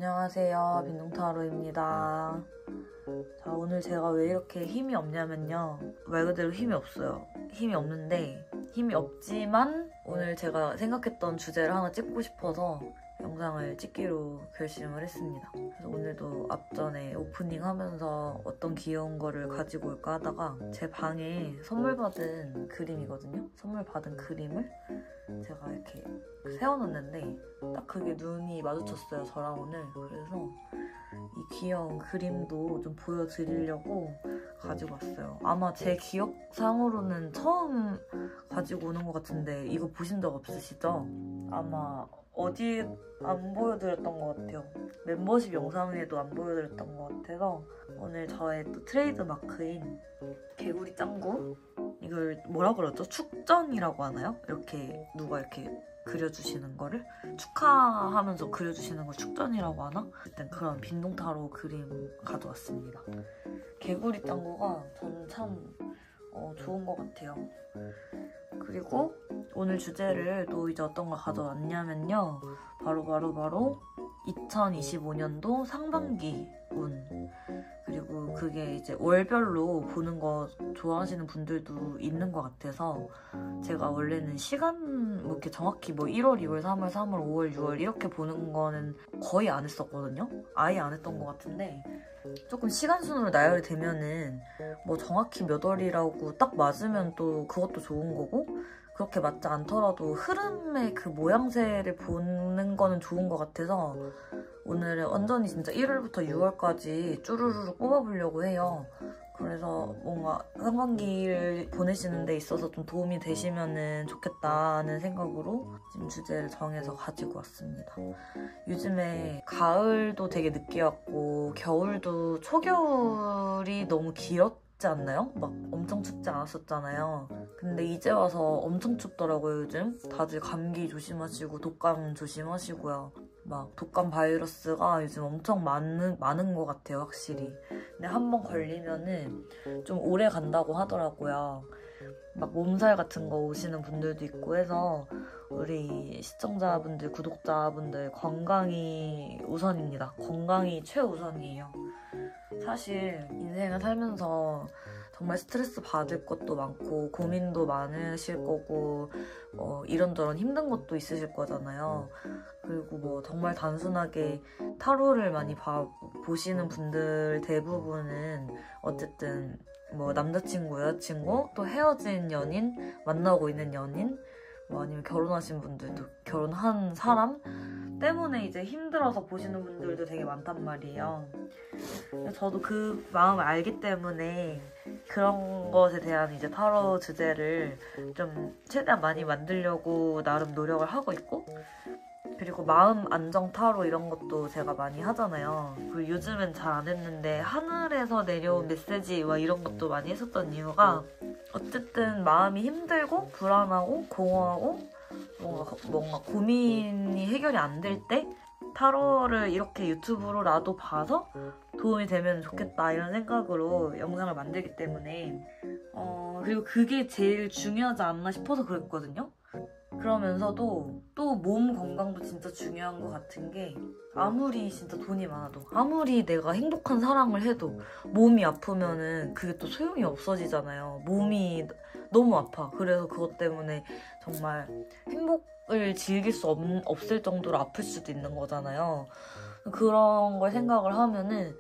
안녕하세요, 빈둥타로입니다. 자, 오늘 제가 왜 이렇게 힘이 없냐면요, 말 그대로 힘이 없어요. 힘이 없는데, 힘이 없지만 오늘 제가 생각했던 주제를 하나 찍고 싶어서 영상을 찍기로 결심을 했습니다. 그래서 오늘도 앞전에 오프닝 하면서 어떤 귀여운 거를 가지고 올까 하다가 제 방에 선물 받은 그림이거든요. 선물 받은 그림을 제가 이렇게 세워놨는데 딱 그게 눈이 마주쳤어요, 저랑 오늘. 그래서 이 귀여운 그림도 좀 보여드리려고 가지고 왔어요. 아마 제 기억상으로는 처음 가지고 오는 것 같은데 이거 보신 적 없으시죠? 아마 어디 안 보여드렸던 것 같아요. 멤버십 영상에도 안 보여드렸던 것 같아서 오늘 저의 또 트레이드 마크인 개구리 짱구, 이걸 뭐라 그러죠? 축전이라고 하나요? 이렇게 누가 이렇게 그려주시는 거를 축하하면서 그려주시는 걸 축전이라고 하나? 일단 그런 빈둥타로 그림 가져왔습니다. 개구리 짱구가 저는 참 좋은 것 같아요. 그리고 오늘 주제를 또 이제 어떤 걸 가져왔냐면요, 바로 2025년도 상반기 운, 그리고 그게 이제 월별로 보는 거 좋아하시는 분들도 있는 것 같아서 제가 원래는 시간 뭐 이렇게 정확히 뭐 1월, 2월, 3월, 3월, 5월, 6월 이렇게 보는 거는 거의 안 했었거든요. 아예 안 했던 것 같은데 조금 시간 순으로 나열이 되면은 뭐 정확히 몇 월이라고 딱 맞으면 또 그것도 좋은 거고, 그렇게 맞지 않더라도 흐름의 그 모양새를 보는 거는 좋은 것 같아서 오늘은 완전히 진짜 1월부터 6월까지 쭈루루루 뽑아보려고 해요. 그래서 뭔가 상반기를 보내시는 데 있어서 좀 도움이 되시면 좋겠다는 생각으로 지금 주제를 정해서 가지고 왔습니다. 요즘에 가을도 되게 늦게 왔고 겨울도 초겨울이 너무 길었지 않나요? 막 엄청 춥지 않았었잖아요. 근데 이제 와서 엄청 춥더라고요, 요즘. 다들 감기 조심하시고 독감 조심하시고요. 막 독감 바이러스가 요즘 엄청 많은 것 같아요, 확실히. 근데 한 번 걸리면은 좀 오래 간다고 하더라고요. 막 몸살 같은 거 오시는 분들도 있고 해서 우리 시청자분들, 구독자분들 건강이 우선입니다. 건강이 최우선이에요. 사실 인생을 살면서 정말 스트레스 받을 것도 많고 고민도 많으실 거고 이런저런 힘든 것도 있으실 거잖아요. 그리고 뭐 정말 단순하게 타로를 많이 보시는 분들 대부분은 어쨌든 뭐 남자친구, 여자친구, 또 헤어진 연인, 만나고 있는 연인, 뭐 아니면 결혼하신 분들도 결혼한 사람 때문에 이제 힘들어서 보시는 분들도 되게 많단 말이에요. 저도 그 마음을 알기 때문에 그런 것에 대한 이제 타로 주제를 좀 최대한 많이 만들려고 나름 노력을 하고 있고, 그리고 마음 안정 타로 이런 것도 제가 많이 하잖아요. 그리고 요즘은 잘 안 했는데 하늘에서 내려온 메시지 막 이런 것도 많이 했었던 이유가 어쨌든 마음이 힘들고 불안하고 공허하고 뭔가 고민이 해결이 안 될 때 타로를 이렇게 유튜브로라도 봐서 도움이 되면 좋겠다 이런 생각으로 영상을 만들기 때문에 그리고 그게 제일 중요하지 않나 싶어서 그랬거든요. 그러면서도 또 몸 건강도 진짜 중요한 것 같은 게, 아무리 진짜 돈이 많아도 아무리 내가 행복한 사랑을 해도 몸이 아프면은 그게 또 소용이 없어지잖아요. 몸이 너무 아파. 그래서 그것 때문에 정말 행복을 즐길 수 없을 정도로 아플 수도 있는 거잖아요. 그런 걸 생각을 하면은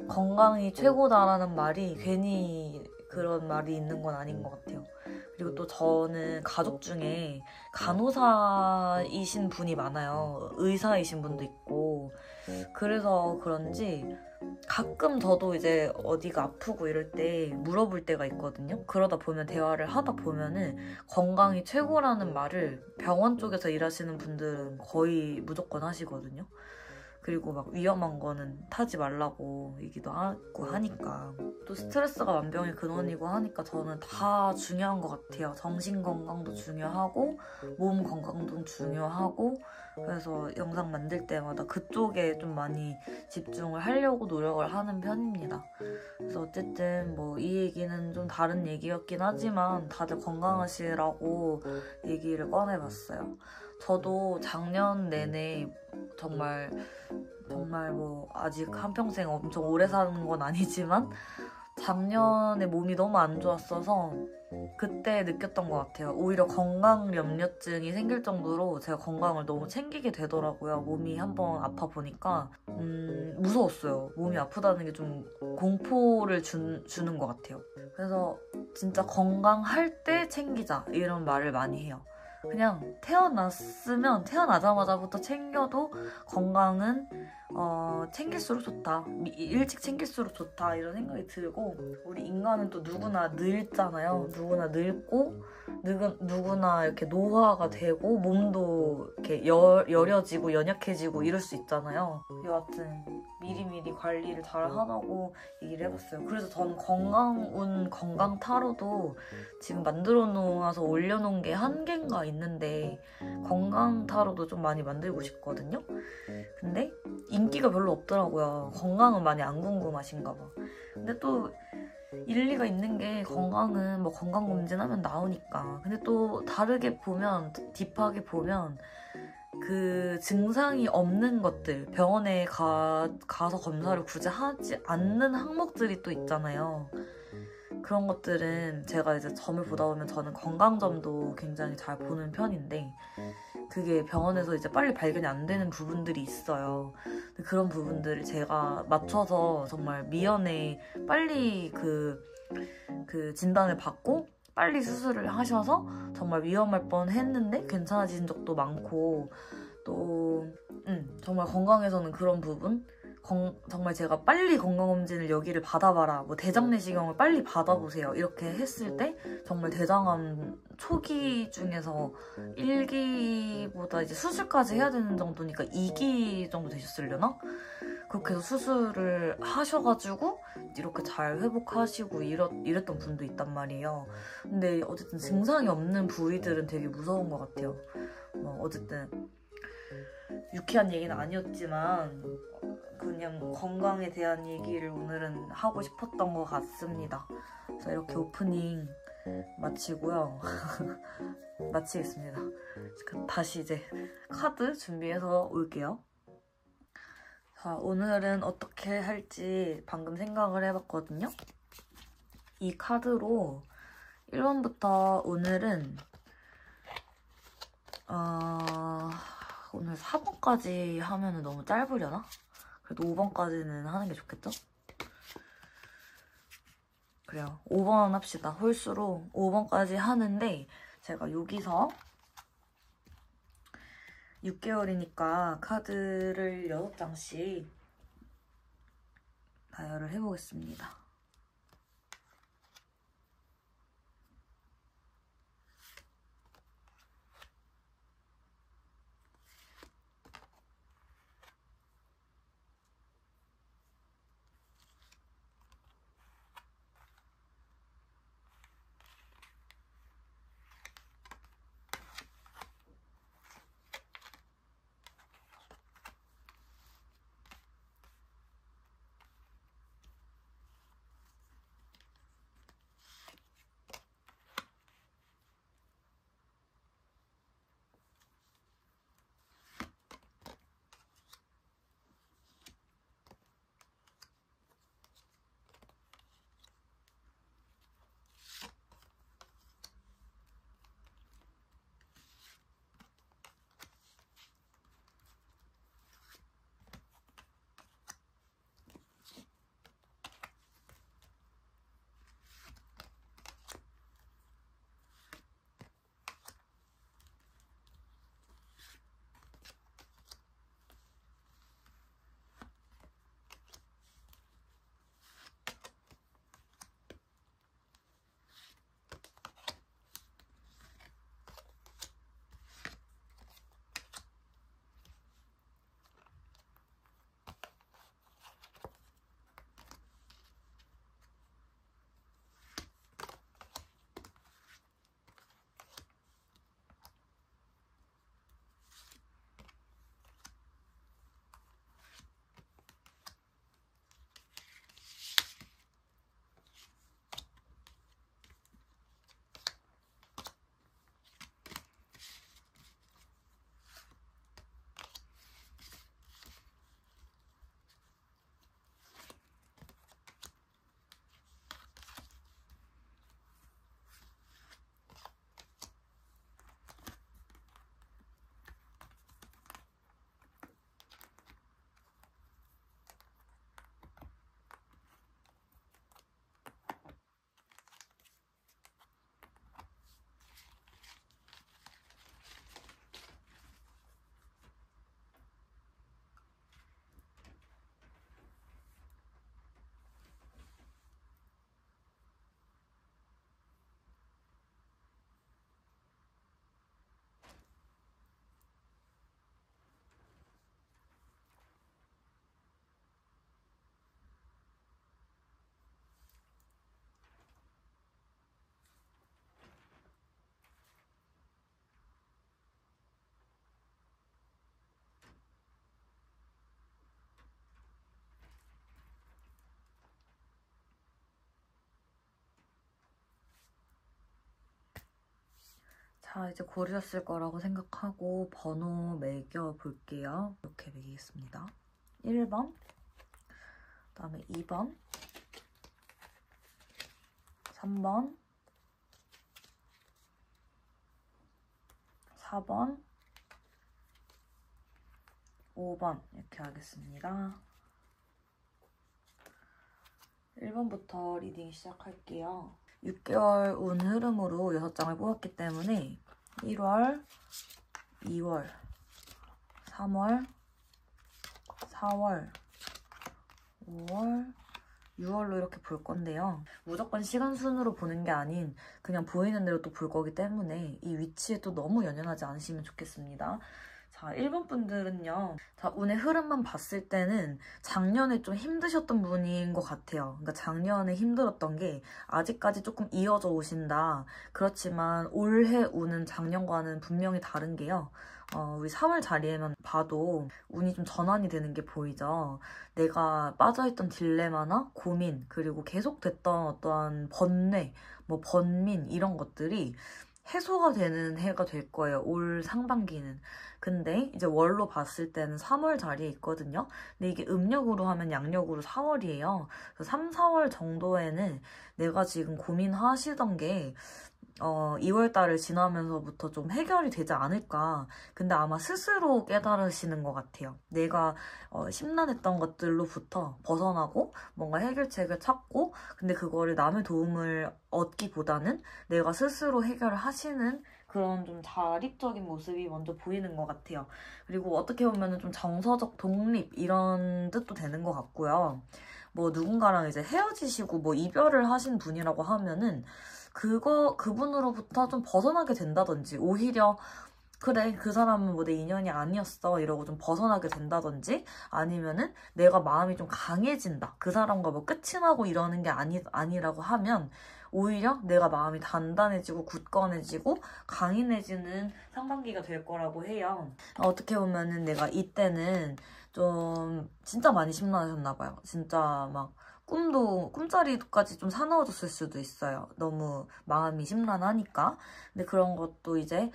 건강이 최고다라는 말이 괜히 그런 말이 있는 건 아닌 것 같아요. 그리고 또 저는 가족 중에 간호사이신 분이 많아요. 의사이신 분도 있고. 그래서 그런지 가끔 저도 이제 어디가 아프고 이럴 때 물어볼 때가 있거든요. 그러다 보면 대화를 하다 보면은 건강이 최고라는 말을 병원 쪽에서 일하시는 분들은 거의 무조건 하시거든요. 그리고 막 위험한 거는 타지 말라고 얘기도 하고 하니까, 또 스트레스가 만병의 근원이고 하니까 저는 다 중요한 것 같아요. 정신 건강도 중요하고 몸 건강도 중요하고, 그래서 영상 만들 때마다 그쪽에 좀 많이 집중을 하려고 노력을 하는 편입니다. 그래서 어쨌든 뭐 이 얘기는 좀 다른 얘기였긴 하지만 다들 건강하시라고 얘기를 꺼내봤어요. 저도 작년 내내 정말 정말 뭐 아직 한평생 엄청 오래 사는 건 아니지만 작년에 몸이 너무 안 좋았어서 그때 느꼈던 것 같아요. 오히려 건강염려증이 생길 정도로 제가 건강을 너무 챙기게 되더라고요. 몸이 한번 아파 보니까 무서웠어요. 몸이 아프다는 게 좀 공포를 주는 것 같아요. 그래서 진짜 건강할 때 챙기자 이런 말을 많이 해요. 그냥 태어났으면 태어나자마자부터 챙겨도 건강은 챙길수록 좋다. 일찍 챙길수록 좋다 이런 생각이 들고, 우리 인간은 또 누구나 늙잖아요. 누구나 늙고 누구나 이렇게 노화가 되고 몸도 이렇게 여려지고 연약해지고 이럴 수 있잖아요. 여하튼 미리미리 관리를 잘 하라고 얘기를 해봤어요. 그래서 저는 건강 타로도 지금 만들어 놓아서 올려놓은 게 한 개인가 있는데 건강 타로도 좀 많이 만들고 싶거든요. 근데 인기가 별로 없더라고요. 건강은 많이 안 궁금하신가 봐. 근데 또 일리가 있는 게, 건강은 뭐 건강검진하면 나오니까. 근데 또 다르게 보면, 딥하게 보면 그 증상이 없는 것들, 병원에 가서 검사를 굳이 하지 않는 항목들이 또 있잖아요. 그런 것들은 제가 이제 점을 보다 보면 저는 건강점도 굉장히 잘 보는 편인데, 그게 병원에서 이제 빨리 발견이 안 되는 부분들이 있어요. 그런 부분들을 제가 맞춰서 정말 미연에 빨리 그 진단을 받고 빨리 수술을 하셔서 정말 위험할 뻔 했는데 괜찮아진 적도 많고, 또 정말 건강에서는 그런 부분, 정말 제가 빨리 건강검진을 여기를 받아봐라, 뭐 대장 내시경을 빨리 받아보세요 이렇게 했을 때 정말 대장암 초기 중에서 1기보다 이제 수술까지 해야 되는 정도니까 2기 정도 되셨으려나? 그렇게 해서 수술을 하셔가지고 이렇게 잘 회복하시고 이랬던 분도 있단 말이에요. 근데 어쨌든 증상이 없는 부위들은 되게 무서운 것 같아요. 어쨌든 유쾌한 얘기는 아니었지만 그냥 건강에 대한 얘기를 오늘은 하고 싶었던 것 같습니다. 그래서 이렇게 오프닝 마치고요. 마치겠습니다. 다시 이제 카드 준비해서 올게요. 자, 오늘은 어떻게 할지 방금 생각을 해봤거든요. 이 카드로 1번부터 오늘은 오늘 4번까지 하면 너무 짧으려나? 그래도 5번까지는 하는 게 좋겠죠? 그래요. 5번 합시다. 홀수로 5번까지 하는데, 제가 여기서 6개월이니까 카드를 6장씩 나열을 해보겠습니다. 자, 이제 고르셨을 거라고 생각하고 번호 매겨볼게요. 이렇게 매기겠습니다. 1번, 그다음에 2번, 3번, 4번, 5번 이렇게 하겠습니다. 1번부터 리딩 시작할게요. 6개월 운 흐름으로 6장을 뽑았기 때문에 1월, 2월, 3월, 4월, 5월, 6월로 이렇게 볼 건데요. 무조건 시간 순으로 보는 게 아닌 그냥 보이는 대로 또 볼 거기 때문에 이 위치에 또 너무 연연하지 않으시면 좋겠습니다. 자, 1번 분들은요. 자, 운의 흐름만 봤을 때는 작년에 좀 힘드셨던 분인 것 같아요. 그러니까 작년에 힘들었던 게 아직까지 조금 이어져 오신다. 그렇지만 올해 운은 작년과는 분명히 다른 게요. 우리 3월 자리에만 봐도 운이 좀 전환이 되는 게 보이죠. 내가 빠져있던 딜레마나 고민, 그리고 계속됐던 어떠한 번뇌, 뭐 번민 이런 것들이 해소가 되는 해가 될 거예요. 올 상반기는. 근데 이제 월로 봤을 때는 3월 자리에 있거든요. 근데 이게 음력으로 하면 양력으로 4월이에요. 그래서 3, 4월 정도에는 내가 지금 고민하시던 게 2월달을 지나면서부터 좀 해결이 되지 않을까. 근데 아마 스스로 깨달으시는 것 같아요. 내가 심란했던 것들로부터 벗어나고 뭔가 해결책을 찾고, 근데 그거를 남의 도움을 얻기보다는 내가 스스로 해결을 하시는 그런 좀 자립적인 모습이 먼저 보이는 것 같아요. 그리고 어떻게 보면 좀 정서적 독립 이런 뜻도 되는 것 같고요. 뭐 누군가랑 이제 헤어지시고 뭐 이별을 하신 분이라고 하면은 그분으로부터 좀 벗어나게 된다든지, 오히려 그래, 그 사람은 뭐 내 인연이 아니었어 이러고 좀 벗어나게 된다든지, 아니면은 내가 마음이 좀 강해진다, 그 사람과 뭐 끝이 나고 이러는 게 아니라고 하면 오히려 내가 마음이 단단해지고 굳건해지고 강인해지는 상반기가 될 거라고 해요. 어떻게 보면은 내가 이때는 좀 진짜 많이 심란하셨나 봐요. 진짜 막 꿈자리까지 좀 사나워졌을 수도 있어요. 너무 마음이 심란하니까. 근데 그런 것도 이제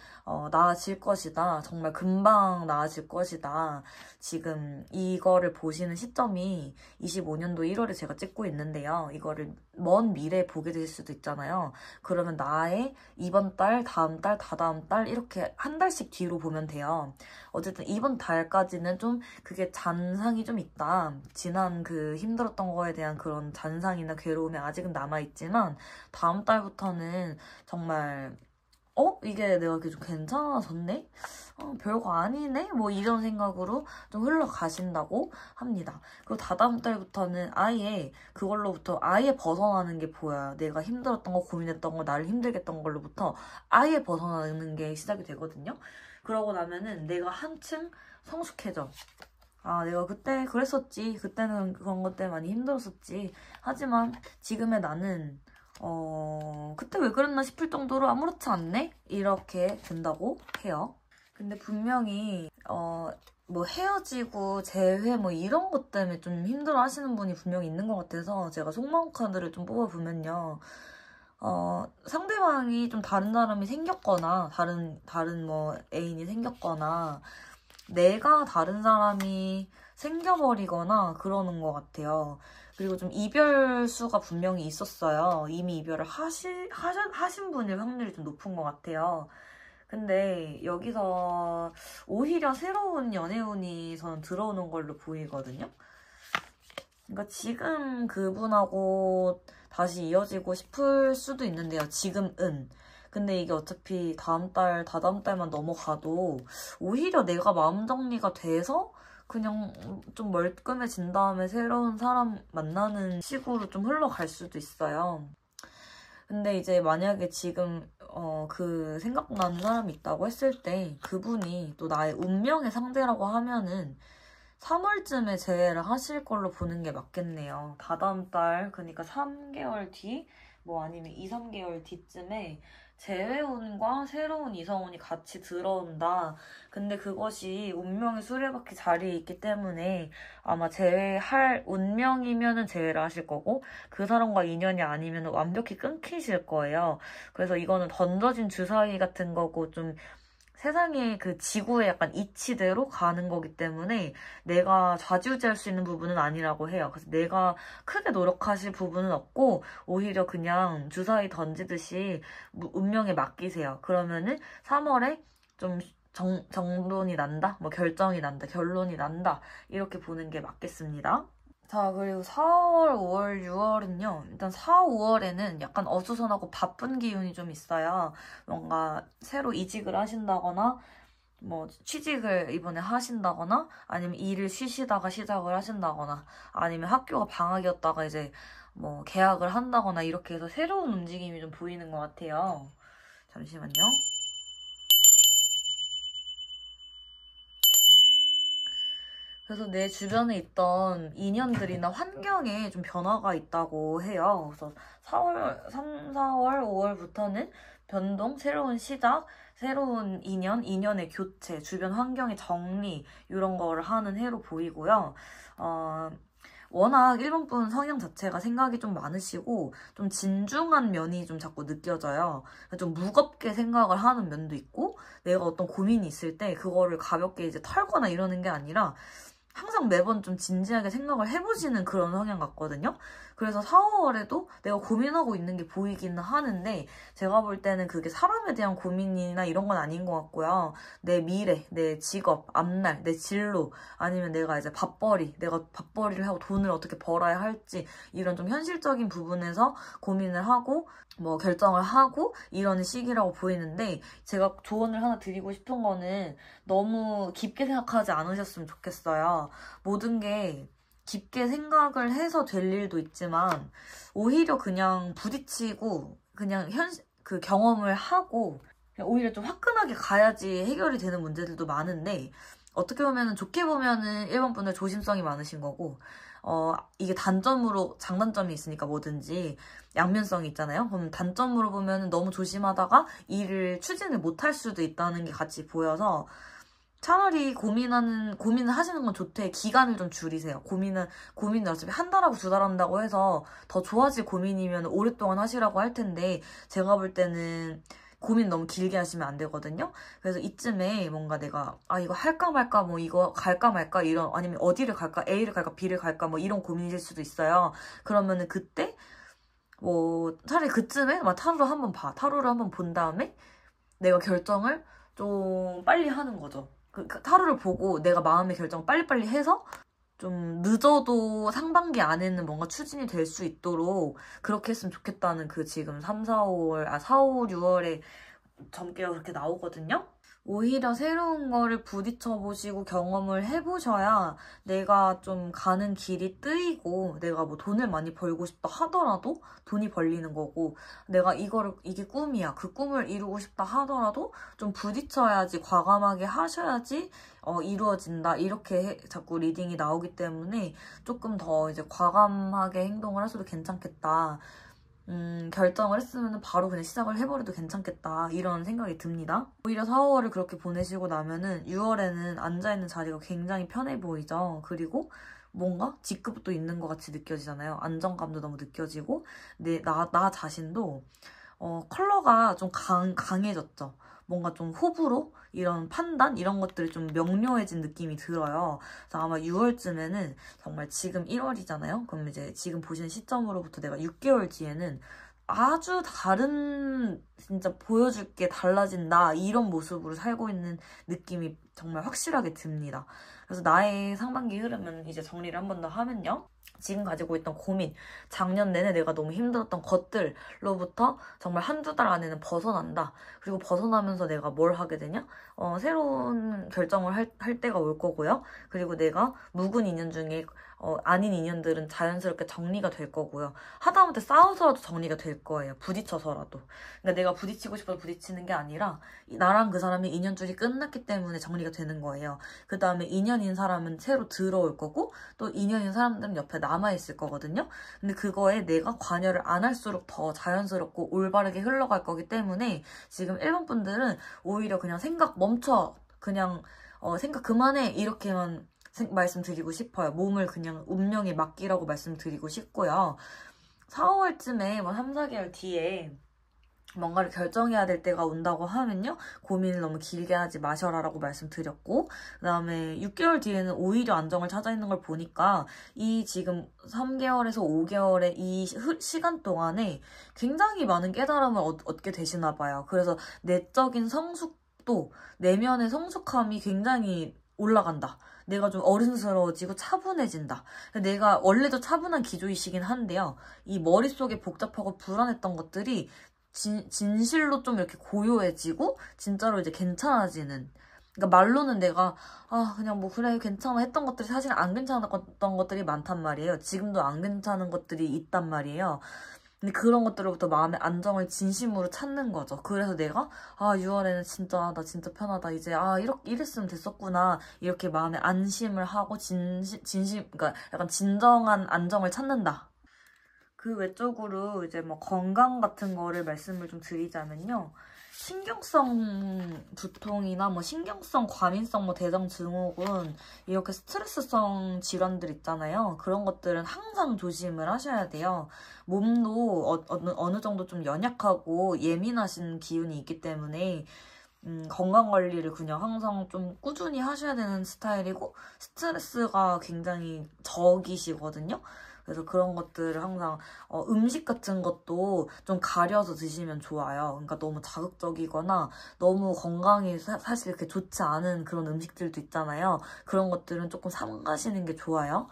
나아질 것이다. 정말 금방 나아질 것이다. 지금 이거를 보시는 시점이 25년도 1월에 제가 찍고 있는데요. 이거를 먼 미래에 보게 될 수도 있잖아요. 그러면 나의 이번 달, 다음 달, 다다음 달 이렇게 한 달씩 뒤로 보면 돼요. 어쨌든 이번 달까지는 좀 그게 잔상이 좀 있다. 지난 그 힘들었던 거에 대한 그런 잔상이나 괴로움이 아직은 남아있지만 다음 달부터는 정말 이게 내가 좀 괜찮아졌네? 별거 아니네? 뭐 이런 생각으로 좀 흘러가신다고 합니다. 그리고 다다음 달부터는 아예 그걸로부터 아예 벗어나는 게 보여요. 내가 힘들었던 거, 고민했던 거, 나를 힘들게 했던 걸로부터 아예 벗어나는 게 시작이 되거든요. 그러고 나면은 내가 한층 성숙해져. 아, 내가 그때 그랬었지. 그때는 그런 것 때문에 많이 힘들었었지. 하지만 지금의 나는 그때 왜 그랬나 싶을 정도로 아무렇지 않네? 이렇게 된다고 해요. 근데 분명히 뭐 헤어지고 재회 뭐 이런 것 때문에 좀 힘들어 하시는 분이 분명히 있는 것 같아서 제가 속마음 카드를 좀 뽑아보면요. 상대방이 좀 다른 사람이 생겼거나 다른 뭐 애인이 생겼거나 내가 다른 사람이 생겨버리거나 그러는 것 같아요. 그리고 좀 이별수가 분명히 있었어요. 이미 이별을 하신 분일 확률이 좀 높은 것 같아요. 근데 여기서 오히려 새로운 연애운이 저는 들어오는 걸로 보이거든요. 그러니까 지금 그분하고 다시 이어지고 싶을 수도 있는데요. 지금은. 근데 이게 어차피 다음 달, 다다음 달만 넘어가도 오히려 내가 마음 정리가 돼서 그냥 좀 멀끔해진 다음에 새로운 사람 만나는 식으로 좀 흘러갈 수도 있어요. 근데 이제 만약에 지금 그 생각나는 사람이 있다고 했을 때 그분이 또 나의 운명의 상대라고 하면은 3월쯤에 재회를 하실 걸로 보는 게 맞겠네요. 다다음 달, 그러니까 3개월 뒤, 뭐 아니면 2, 3개월 뒤쯤에 재회운과 새로운 이성운이 같이 들어온다. 근데 그것이 운명의 수레바퀴 자리에 있기 때문에 아마 재회할 운명이면은 재회를 하실 거고 그 사람과 인연이 아니면 완벽히 끊기실 거예요. 그래서 이거는 던져진 주사위 같은 거고 좀 세상의 그 지구의 약간 이치대로 가는 거기 때문에 내가 좌지우지할 수 있는 부분은 아니라고 해요. 그래서 내가 크게 노력하실 부분은 없고 오히려 그냥 주사위 던지듯이 운명에 맡기세요. 그러면은 3월에 좀 정론이 난다? 뭐 결정이 난다, 결론이 난다 이렇게 보는 게 맞겠습니다. 자, 그리고 4월, 5월, 6월은요. 일단 4, 5월에는 약간 어수선하고 바쁜 기운이 좀 있어요. 뭔가 새로 이직을 하신다거나 뭐 취직을 이번에 하신다거나 아니면 일을 쉬시다가 시작을 하신다거나 아니면 학교가 방학이었다가 이제 뭐 계약을 한다거나 이렇게 해서 새로운 움직임이 좀 보이는 것 같아요. 잠시만요. 그래서 내 주변에 있던 인연들이나 환경에 좀 변화가 있다고 해요. 그래서 4월, 3, 4월, 5월부터는 변동, 새로운 시작, 새로운 인연, 인연의 교체, 주변 환경의 정리 이런 거를 하는 해로 보이고요. 워낙 일본 분 성향 자체가 생각이 좀 많으시고 좀 진중한 면이 좀 자꾸 느껴져요. 좀 무겁게 생각을 하는 면도 있고 내가 어떤 고민이 있을 때 그거를 가볍게 이제 털거나 이러는 게 아니라 항상 매번 좀 진지하게 생각을 해보시는 그런 성향 같거든요. 그래서 4, 5월에도 내가 고민하고 있는 게 보이기는 하는데 제가 볼 때는 그게 사람에 대한 고민이나 이런 건 아닌 것 같고요. 내 미래, 내 직업, 앞날, 내 진로 아니면 내가 이제 내가 밥벌이를 하고 돈을 어떻게 벌어야 할지 이런 좀 현실적인 부분에서 고민을 하고 뭐 결정을 하고 이런 시기라고 보이는데 제가 조언을 하나 드리고 싶은 거는 너무 깊게 생각하지 않으셨으면 좋겠어요. 모든 게 깊게 생각을 해서 될 일도 있지만 오히려 그냥 부딪히고 그냥 그 경험을 하고 그냥 오히려 좀 화끈하게 가야지 해결이 되는 문제들도 많은데 어떻게 보면은 좋게 보면은 일본 분들 조심성이 많으신 거고 이게 단점으로 장단점이 있으니까 뭐든지 양면성이 있잖아요. 그럼 단점으로 보면은 너무 조심하다가 일을 추진을 못할 수도 있다는 게 같이 보여서 차라리 고민을 하시는 건 좋대. 기간을 좀 줄이세요. 고민을 어차피 한 달하고 두 달 한다고 해서 더 좋아질 고민이면 오랫동안 하시라고 할 텐데, 제가 볼 때는 고민 너무 길게 하시면 안 되거든요. 그래서 이쯤에 뭔가 내가, 이거 할까 말까, 뭐 이거 갈까 말까, 이런, 아니면 어디를 갈까, A를 갈까, B를 갈까, 뭐 이런 고민이실 수도 있어요. 그러면은 그때, 뭐, 차라리 그쯤에 막 타로를 한번 봐. 타로를 한번 본 다음에 내가 결정을 좀 빨리 하는 거죠. 그 타로를 보고 내가 마음의 결정 빨리빨리 해서 좀 늦어도 상반기 안에는 뭔가 추진이 될 수 있도록 그렇게 했으면 좋겠다는 그 지금 3, 4, 5월, 4, 5, 6월에 점괘가 그렇게 나오거든요. 오히려 새로운 거를 부딪혀보시고 경험을 해보셔야 내가 좀 가는 길이 뜨이고 내가 뭐 돈을 많이 벌고 싶다 하더라도 돈이 벌리는 거고 내가 이게 꿈이야. 그 꿈을 이루고 싶다 하더라도 좀 부딪혀야지 과감하게 하셔야지 이루어진다. 이렇게 자꾸 리딩이 나오기 때문에 조금 더 이제 과감하게 행동을 하셔도 괜찮겠다. 결정을 했으면 바로 그냥 시작을 해버려도 괜찮겠다 이런 생각이 듭니다. 오히려 4, 5월을 그렇게 보내시고 나면은 6월에는 앉아있는 자리가 굉장히 편해 보이죠. 그리고 뭔가 직급도 있는 것 같이 느껴지잖아요. 안정감도 너무 느껴지고 나 자신도 컬러가 좀 강해졌죠. 뭔가 좀 호불호? 이런 판단? 이런 것들이 좀 명료해진 느낌이 들어요. 그래서 아마 6월쯤에는 정말 지금 1월이잖아요? 그럼 이제 지금 보시는 시점으로부터 내가 6개월 뒤에는 아주 다른 진짜 보여줄 게 달라진다 이런 모습으로 살고 있는 느낌이 정말 확실하게 듭니다. 그래서 나의 상반기 흐름은 이제 정리를 한 번 더 하면요. 지금 가지고 있던 고민, 작년 내내 내가 너무 힘들었던 것들로부터 정말 한두 달 안에는 벗어난다. 그리고 벗어나면서 내가 뭘 하게 되냐? 새로운 결정을 할 때가 올 거고요. 그리고 내가 묵은 인연 중에 아닌 인연들은 자연스럽게 정리가 될 거고요. 하다못해 싸워서라도 정리가 될 거예요. 부딪혀서라도. 그러니까 내가 부딪히고 싶어서 부딪히는 게 아니라 나랑 그 사람의 인연줄이 끝났기 때문에 정리가 마무리가 되는 거예요. 그 다음에 인연인 사람은 새로 들어올 거고 또 인연인 사람들은 옆에 남아있을 거거든요. 근데 그거에 내가 관여를 안 할수록 더 자연스럽고 올바르게 흘러갈 거기 때문에 지금 일본 분들은 오히려 그냥 생각 멈춰. 그냥 생각 그만해. 이렇게만 말씀드리고 싶어요. 몸을 그냥 운명에 맡기라고 말씀드리고 싶고요. 4, 5월쯤에 뭐 3, 4개월 뒤에 뭔가를 결정해야 될 때가 온다고 하면요. 고민을 너무 길게 하지 마셔라라고 말씀드렸고 그 다음에 6개월 뒤에는 오히려 안정을 찾아 있는 걸 보니까 이 지금 3개월에서 5개월의 이 시간 동안에 굉장히 많은 깨달음을 얻게 되시나 봐요. 그래서 내적인 성숙도 내면의 성숙함이 굉장히 올라간다. 내가 좀 어른스러워지고 차분해진다. 내가 원래도 차분한 기조이시긴 한데요. 이 머릿속에 복잡하고 불안했던 것들이 진실로 좀 이렇게 고요해지고 진짜로 이제 괜찮아지는. 그러니까 말로는 내가 그냥 뭐 그래 괜찮아 했던 것들이 사실 안 괜찮았던 것들이 많단 말이에요. 지금도 안 괜찮은 것들이 있단 말이에요. 근데 그런 것들로부터 마음의 안정을 진심으로 찾는 거죠. 그래서 내가 6월에는 진짜 나 진짜 편하다. 이제 이랬으면 됐었구나. 이렇게 마음에 안심을 하고 그러니까 약간 진정한 안정을 찾는다. 그 외적으로 이제 뭐 건강 같은 거를 말씀을 좀 드리자면요. 신경성 두통이나 뭐 신경성 과민성 뭐 대장 증후군 이렇게 스트레스성 질환들 있잖아요. 그런 것들은 항상 조심을 하셔야 돼요. 몸도 어느 정도 좀 연약하고 예민하신 기운이 있기 때문에 건강관리를 그냥 항상 좀 꾸준히 하셔야 되는 스타일이고 스트레스가 굉장히 적이시거든요. 그래서 그런 것들을 항상 음식 같은 것도 좀 가려서 드시면 좋아요. 그러니까 너무 자극적이거나 너무 건강에 사실 그렇게 좋지 않은 그런 음식들도 있잖아요. 그런 것들은 조금 삼가시는 게 좋아요.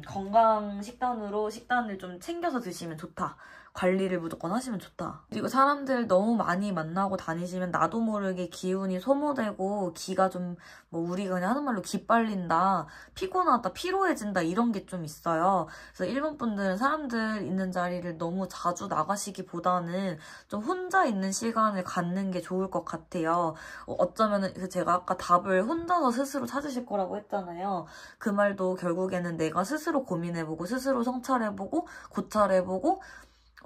건강 식단을 좀 챙겨서 드시면 좋다. 관리를 무조건 하시면 좋다. 그리고 사람들 너무 많이 만나고 다니시면 나도 모르게 기운이 소모되고 기가 좀 뭐 우리가 그냥 하는 말로 기 빨린다, 피곤하다, 피로해진다 이런 게 좀 있어요. 그래서 일본 분들은 사람들 있는 자리를 너무 자주 나가시기보다는 좀 혼자 있는 시간을 갖는 게 좋을 것 같아요. 어쩌면은 제가 아까 답을 혼자서 스스로 찾으실 거라고 했잖아요. 그 말도 결국에는 내가 스스로 고민해보고 스스로 성찰해보고 고찰해보고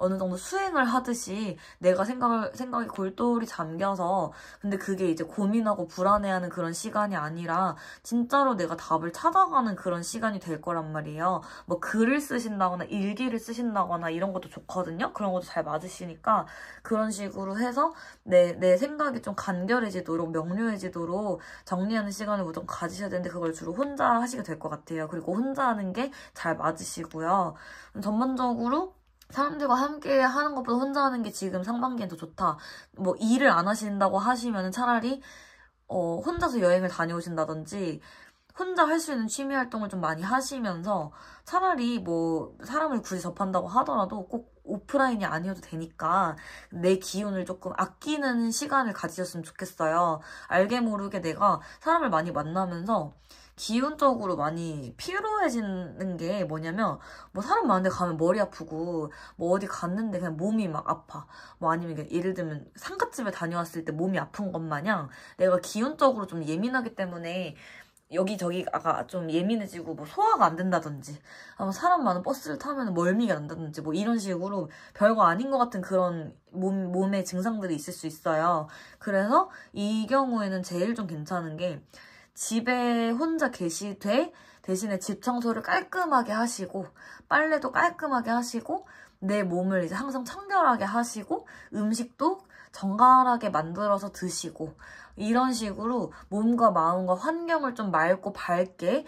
어느 정도 수행을 하듯이 내가 생각에 골똘히 잠겨서 근데 그게 이제 고민하고 불안해하는 그런 시간이 아니라 진짜로 내가 답을 찾아가는 그런 시간이 될 거란 말이에요. 뭐 글을 쓰신다거나 일기를 쓰신다거나 이런 것도 좋거든요. 그런 것도 잘 맞으시니까 그런 식으로 해서 내 생각이 좀 간결해지도록 명료해지도록 정리하는 시간을 무조건 가지셔야 되는데 그걸 주로 혼자 하시게 될 것 같아요. 그리고 혼자 하는 게 잘 맞으시고요. 전반적으로 사람들과 함께 하는 것보다 혼자 하는 게 지금 상반기엔 더 좋다. 뭐 일을 안 하신다고 하시면 차라리 혼자서 여행을 다녀오신다든지 혼자 할 수 있는 취미 활동을 좀 많이 하시면서 차라리 뭐 사람을 굳이 접한다고 하더라도 꼭 오프라인이 아니어도 되니까 내 기운을 조금 아끼는 시간을 가지셨으면 좋겠어요. 알게 모르게 내가 사람을 많이 만나면서 기운적으로 많이 피로해지는 게 뭐냐면 뭐 사람 많은 데 가면 머리 아프고 뭐 어디 갔는데 그냥 몸이 막 아파. 뭐 아니면 예를 들면 상가집에 다녀왔을 때 몸이 아픈 것 마냥 내가 기운적으로 좀 예민하기 때문에 여기저기가 좀 예민해지고 뭐 소화가 안 된다든지 사람 많은 버스를 타면 멀미가 난다든지 뭐 이런 식으로 별거 아닌 것 같은 그런 몸의 증상들이 있을 수 있어요. 그래서 이 경우에는 제일 좀 괜찮은 게 집에 혼자 계시되 대신에 집 청소를 깔끔하게 하시고 빨래도 깔끔하게 하시고 내 몸을 이제 항상 청결하게 하시고 음식도 정갈하게 만들어서 드시고 이런 식으로 몸과 마음과 환경을 좀 맑고 밝게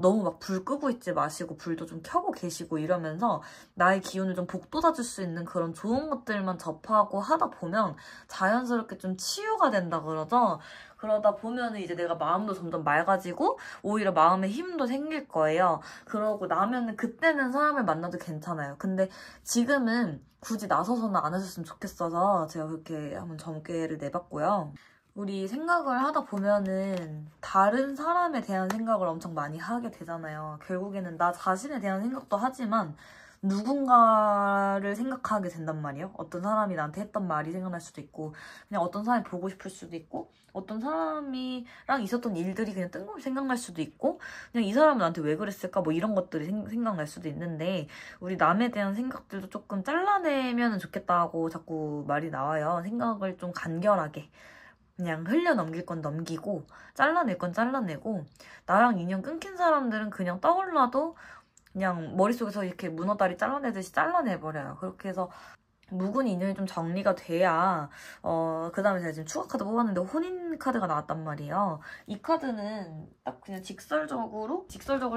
너무 막 불 끄고 있지 마시고 불도 좀 켜고 계시고 이러면서 나의 기운을 좀 북돋아줄 수 있는 그런 좋은 것들만 접하고 하다 보면 자연스럽게 좀 치유가 된다 그러죠. 그러다 보면은 이제 내가 마음도 점점 맑아지고 오히려 마음에 힘도 생길 거예요. 그러고 나면은 그때는 사람을 만나도 괜찮아요. 근데 지금은 굳이 나서서는 안 하셨으면 좋겠어서 제가 그렇게 한번 점괘를 내봤고요. 우리 생각을 하다 보면은 다른 사람에 대한 생각을 엄청 많이 하게 되잖아요. 결국에는 나 자신에 대한 생각도 하지만 누군가를 생각하게 된단 말이에요. 어떤 사람이 나한테 했던 말이 생각날 수도 있고, 그냥 어떤 사람이 보고 싶을 수도 있고, 어떤 사람이랑 있었던 일들이 그냥 뜬금없이 생각날 수도 있고, 그냥 이 사람은 나한테 왜 그랬을까 뭐 이런 것들이 생각날 수도 있는데, 우리 남에 대한 생각들도 조금 잘라내면 좋겠다고 자꾸 말이 나와요. 생각을 좀 간결하게. 그냥 흘려 넘길 건 넘기고 잘라낼 건 잘라내고, 나랑 인연 끊긴 사람들은 그냥 떠올라도 그냥 머릿속에서 이렇게 문어다리 잘라내듯이 잘라내버려요. 그렇게 해서 묵은 인연이 좀 정리가 돼야 그 다음에 제가 지금 추가 카드 뽑았는데 혼인 카드가 나왔단 말이에요. 이 카드는 딱 그냥 직설적으로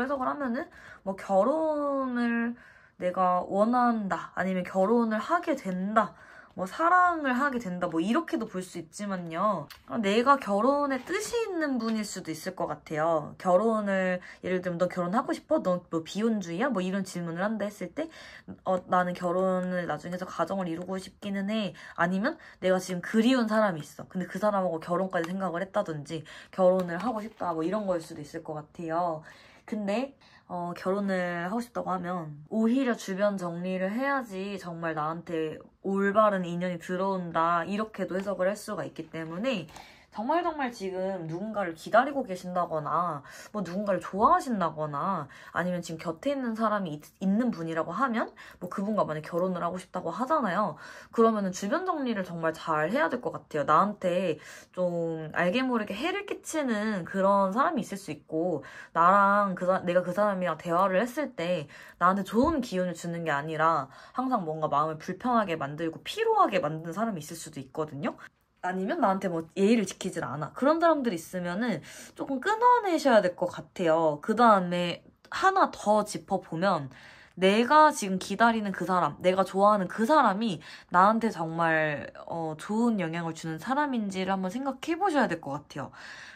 해석을 하면은 뭐 결혼을 내가 원한다, 아니면 결혼을 하게 된다, 뭐 사랑을 하게 된다, 뭐 이렇게도 볼 수 있지만요. 내가 결혼에 뜻이 있는 분일 수도 있을 것 같아요. 결혼을 예를 들면 너 결혼하고 싶어? 너 뭐 비혼주의야? 뭐 이런 질문을 한다 했을 때 나는 결혼을 나중에 해서 가정을 이루고 싶기는 해. 아니면 내가 지금 그리운 사람이 있어. 근데 그 사람하고 결혼까지 생각을 했다든지 결혼을 하고 싶다, 뭐 이런 거일 수도 있을 것 같아요. 근데 결혼을 하고 싶다고 하면 오히려 주변 정리를 해야지 정말 나한테 올바른 인연이 들어온다, 이렇게도 해석을 할 수가 있기 때문에 정말 지금 누군가를 기다리고 계신다거나 뭐 누군가를 좋아하신다거나 아니면 지금 곁에 있는 사람이 있는 분이라고 하면 뭐 그분과 만약 결혼을 하고 싶다고 하잖아요. 그러면은 주변 정리를 정말 잘 해야 될 것 같아요. 나한테 좀 알게 모르게 해를 끼치는 그런 사람이 있을 수 있고, 나랑 내가 그 사람이랑 대화를 했을 때 나한테 좋은 기운을 주는 게 아니라 항상 뭔가 마음을 불편하게 만들고 피로하게 만드는 사람이 있을 수도 있거든요. 아니면 나한테 뭐 예의를 지키질 않아. 그런 사람들이 있으면은 조금 끊어내셔야 될 것 같아요. 그 다음에 하나 더 짚어보면, 내가 지금 기다리는 그 사람, 내가 좋아하는 그 사람이 나한테 정말 좋은 영향을 주는 사람인지를 한번 생각해 보셔야 될 것 같아요.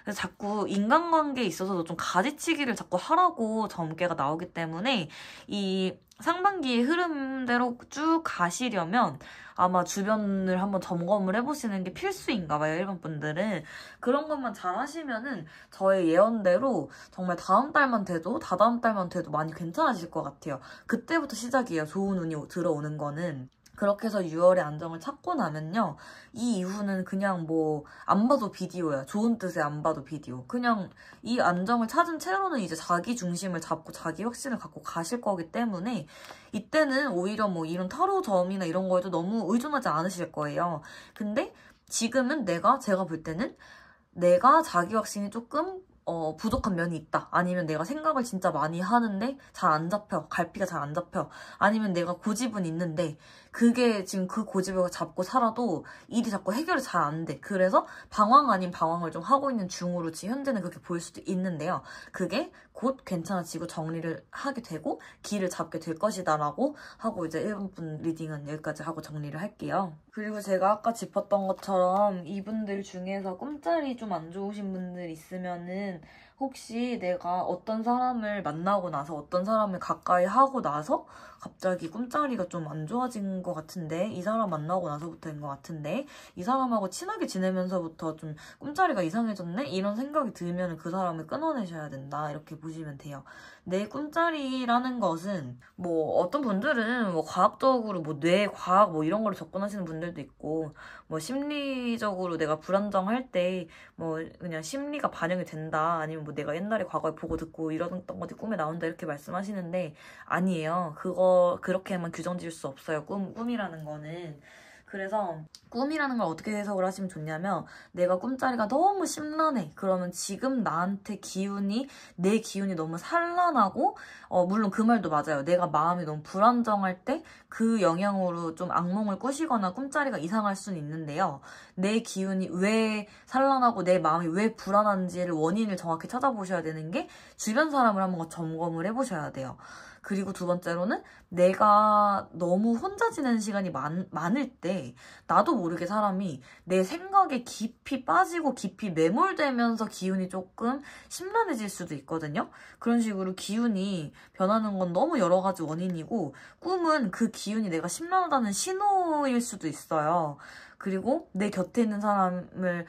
그래서 자꾸 인간관계에 있어서도 좀 가지치기를 자꾸 하라고 점괘가 나오기 때문에 이 상반기의 흐름대로 쭉 가시려면 아마 주변을 한번 점검을 해보시는 게 필수인가 봐요, 일반 분들은. 그런 것만 잘 하시면은 저의 예언대로 정말 다음 달만 돼도 다다음 달만 돼도 많이 괜찮아질 것 같아요. 그때부터 시작이에요, 좋은 운이 들어오는 거는. 그렇게 해서 6월에 안정을 찾고 나면요, 이 이후는 그냥 뭐 안 봐도 비디오야. 좋은 뜻의 안 봐도 비디오. 그냥 이 안정을 찾은 채로는 이제 자기 중심을 잡고 자기 확신을 갖고 가실 거기 때문에 이때는 오히려 뭐 이런 타로 점이나 이런 거에도 너무 의존하지 않으실 거예요. 근데 지금은 제가 볼 때는 내가 자기 확신이 조금 부족한 면이 있다. 아니면 내가 생각을 진짜 많이 하는데 잘 안 잡혀. 갈피가 잘 안 잡혀. 아니면 내가 고집은 있는데 그게 지금 그 고집을 잡고 살아도 일이 자꾸 해결이 잘 안 돼. 그래서 방황 아닌 방황을 좀 하고 있는 중으로 지금 현재는 그렇게 보일 수도 있는데요. 그게 곧 괜찮아지고 정리를 하게 되고 길을 잡게 될 것이다 라고 하고, 이제 1분 리딩은 여기까지 하고 정리를 할게요. 그리고 제가 아까 짚었던 것처럼 이분들 중에서 꿈자리 좀 안 좋으신 분들 있으면은 혹시 내가 어떤 사람을 만나고 나서 어떤 사람을 가까이 하고 나서 갑자기 꿈자리가 좀 안 좋아진 것 같은데, 이 사람 만나고 나서부터인 것 같은데, 이 사람하고 친하게 지내면서부터 좀 꿈자리가 이상해졌네? 이런 생각이 들면 그 사람을 끊어내셔야 된다, 이렇게 보시면 돼요. 내 꿈자리라는 것은 뭐 어떤 분들은 뭐 과학적으로 뭐 뇌과학 뭐 이런 거를 접근하시는 분들도 있고, 뭐 심리적으로 내가 불안정할 때 뭐 그냥 심리가 반영이 된다, 아니면 뭐 내가 옛날에 과거에 보고 듣고 이러던 것들이 꿈에 나온다, 이렇게 말씀하시는데 아니에요. 그렇게만 규정 지을 수 없어요. 꿈이라는 거는. 그래서 꿈이라는 걸 어떻게 해석을 하시면 좋냐면, 내가 꿈자리가 너무 심란해. 그러면 지금 나한테 내 기운이 너무 산란하고, 물론 그 말도 맞아요. 내가 마음이 너무 불안정할 때 그 영향으로 좀 악몽을 꾸시거나 꿈자리가 이상할 수는 있는데요. 내 기운이 왜 산란하고 내 마음이 왜 불안한지를 원인을 정확히 찾아보셔야 되는 게, 주변 사람을 한번 점검을 해보셔야 돼요. 그리고 두 번째로는 내가 너무 혼자 지내는 시간이 많을 때 있는데 나도 모르게 사람이 내 생각에 깊이 빠지고 깊이 매몰되면서 기운이 조금 심란해질 수도 있거든요. 그런 식으로 기운이 변하는 건 너무 여러 가지 원인이고 꿈은 그 기운이 내가 심란하다는 신호일 수도 있어요. 그리고 내 곁에 있는 사람을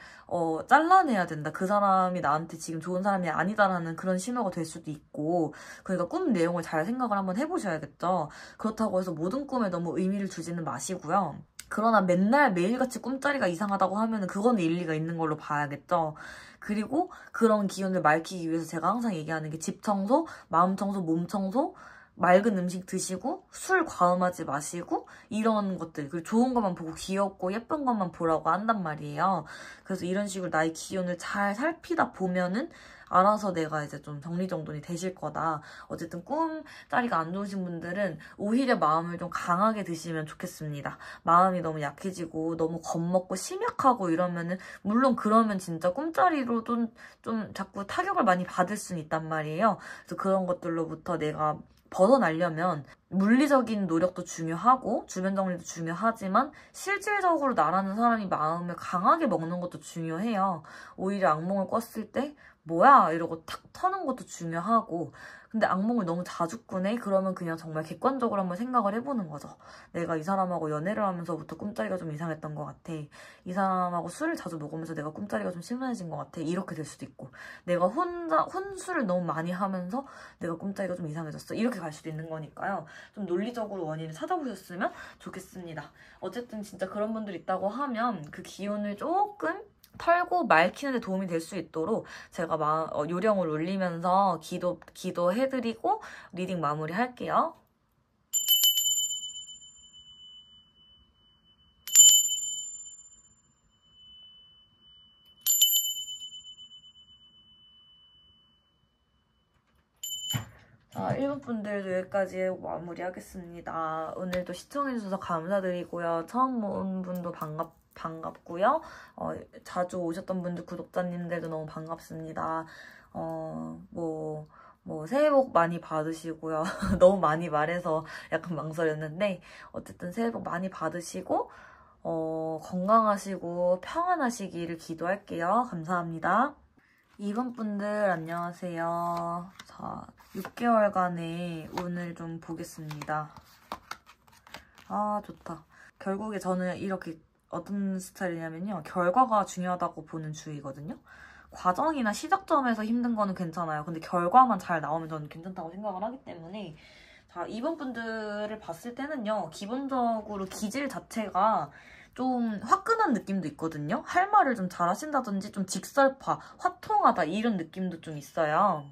잘라내야 된다. 그 사람이 나한테 지금 좋은 사람이 아니다라는 그런 신호가 될 수도 있고, 그러니까 꿈 내용을 잘 생각을 한번 해보셔야겠죠. 그렇다고 해서 모든 꿈에 너무 의미를 두지는 마시고요. 그러나 맨날 매일같이 꿈자리가 이상하다고 하면 그건 일리가 있는 걸로 봐야겠죠. 그리고 그런 기운을 맑히기 위해서 제가 항상 얘기하는 게 집 청소, 마음 청소, 몸 청소, 맑은 음식 드시고 술 과음하지 마시고 이런 것들, 그리고 좋은 것만 보고 귀엽고 예쁜 것만 보라고 한단 말이에요. 그래서 이런 식으로 나의 기운을 잘 살피다 보면은 알아서 내가 이제 좀 정리정돈이 되실 거다. 어쨌든 꿈자리가 안 좋으신 분들은 오히려 마음을 좀 강하게 드시면 좋겠습니다. 마음이 너무 약해지고 너무 겁먹고 심약하고 이러면은, 물론 그러면 진짜 꿈자리로 좀 자꾸 타격을 많이 받을 수는 있단 말이에요. 그래서 그런 것들로부터 내가 벗어나려면 물리적인 노력도 중요하고 주변 정리도 중요하지만 실질적으로 나라는 사람이 마음을 강하게 먹는 것도 중요해요. 오히려 악몽을 꿨을 때 뭐야? 이러고 탁 터는 것도 중요하고, 근데 악몽을 너무 자주 꾸네? 그러면 그냥 정말 객관적으로 한번 생각을 해보는 거죠. 내가 이 사람하고 연애를 하면서부터 꿈자리가 좀 이상했던 것 같아. 이 사람하고 술을 자주 먹으면서 내가 꿈자리가 좀 심란해진 것 같아. 이렇게 될 수도 있고, 내가 혼술을 너무 많이 하면서 내가 꿈자리가 좀 이상해졌어. 이렇게 갈 수도 있는 거니까요. 좀 논리적으로 원인을 찾아보셨으면 좋겠습니다. 어쨌든 진짜 그런 분들 있다고 하면 그 기운을 조금 털고 맑히는 데 도움이 될 수 있도록 제가 요령을 올리면서 기도해드리고 리딩 마무리 할게요. 자, 1번 분들도 여기까지 마무리하겠습니다. 오늘도 시청해주셔서 감사드리고요. 처음 온 분도 반갑고요. 자주 오셨던 분들, 구독자님들도 너무 반갑습니다. 새해 복 많이 받으시고요. 너무 많이 말해서 약간 망설였는데, 어쨌든 새해 복 많이 받으시고, 건강하시고 평안하시기를 기도할게요. 감사합니다. 2번 분들 안녕하세요. 자, 6개월간의 운을 좀 보겠습니다. 아, 좋다. 결국에 저는 이렇게 어떤 스타일이냐면요, 결과가 중요하다고 보는 주의거든요. 과정이나 시작점에서 힘든 거는 괜찮아요. 근데 결과만 잘 나오면 저는 괜찮다고 생각을 하기 때문에, 자, 2번 분들을 봤을 때는요, 기본적으로 기질 자체가 좀 화끈한 느낌도 있거든요. 할 말을 좀 잘하신다든지 좀 직설파, 화통하다 이런 느낌도 좀 있어요.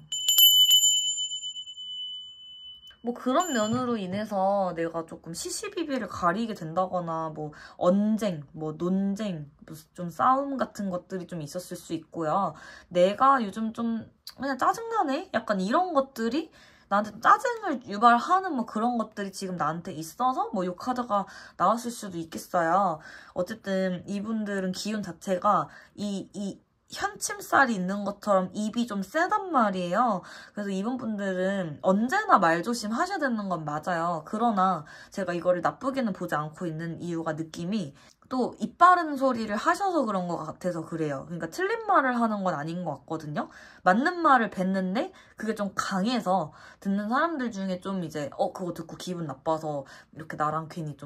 뭐 그런 면으로 인해서 내가 조금 시시비비를 가리게 된다거나 뭐 언쟁, 뭐 논쟁, 좀 싸움 같은 것들이 좀 있었을 수 있고요. 내가 요즘 좀 그냥 짜증나네? 약간 이런 것들이 나한테 짜증을 유발하는 뭐 그런 것들이 지금 나한테 있어서 뭐 욕하다가 나왔을 수도 있겠어요. 어쨌든 이분들은 기운 자체가 이 현침살이 있는 것처럼 입이 좀 세단 말이에요. 그래서 이분 분들은 언제나 말조심 하셔야 되는 건 맞아요. 그러나 제가 이거를 나쁘게는 보지 않고 있는 이유가, 느낌이 또 입 바른 소리를 하셔서 그런 것 같아서 그래요. 그러니까 틀린 말을 하는 건 아닌 것 같거든요. 맞는 말을 뱉는데 그게 좀 강해서 듣는 사람들 중에 좀 이제 그거 듣고 기분 나빠서 이렇게 나랑 괜히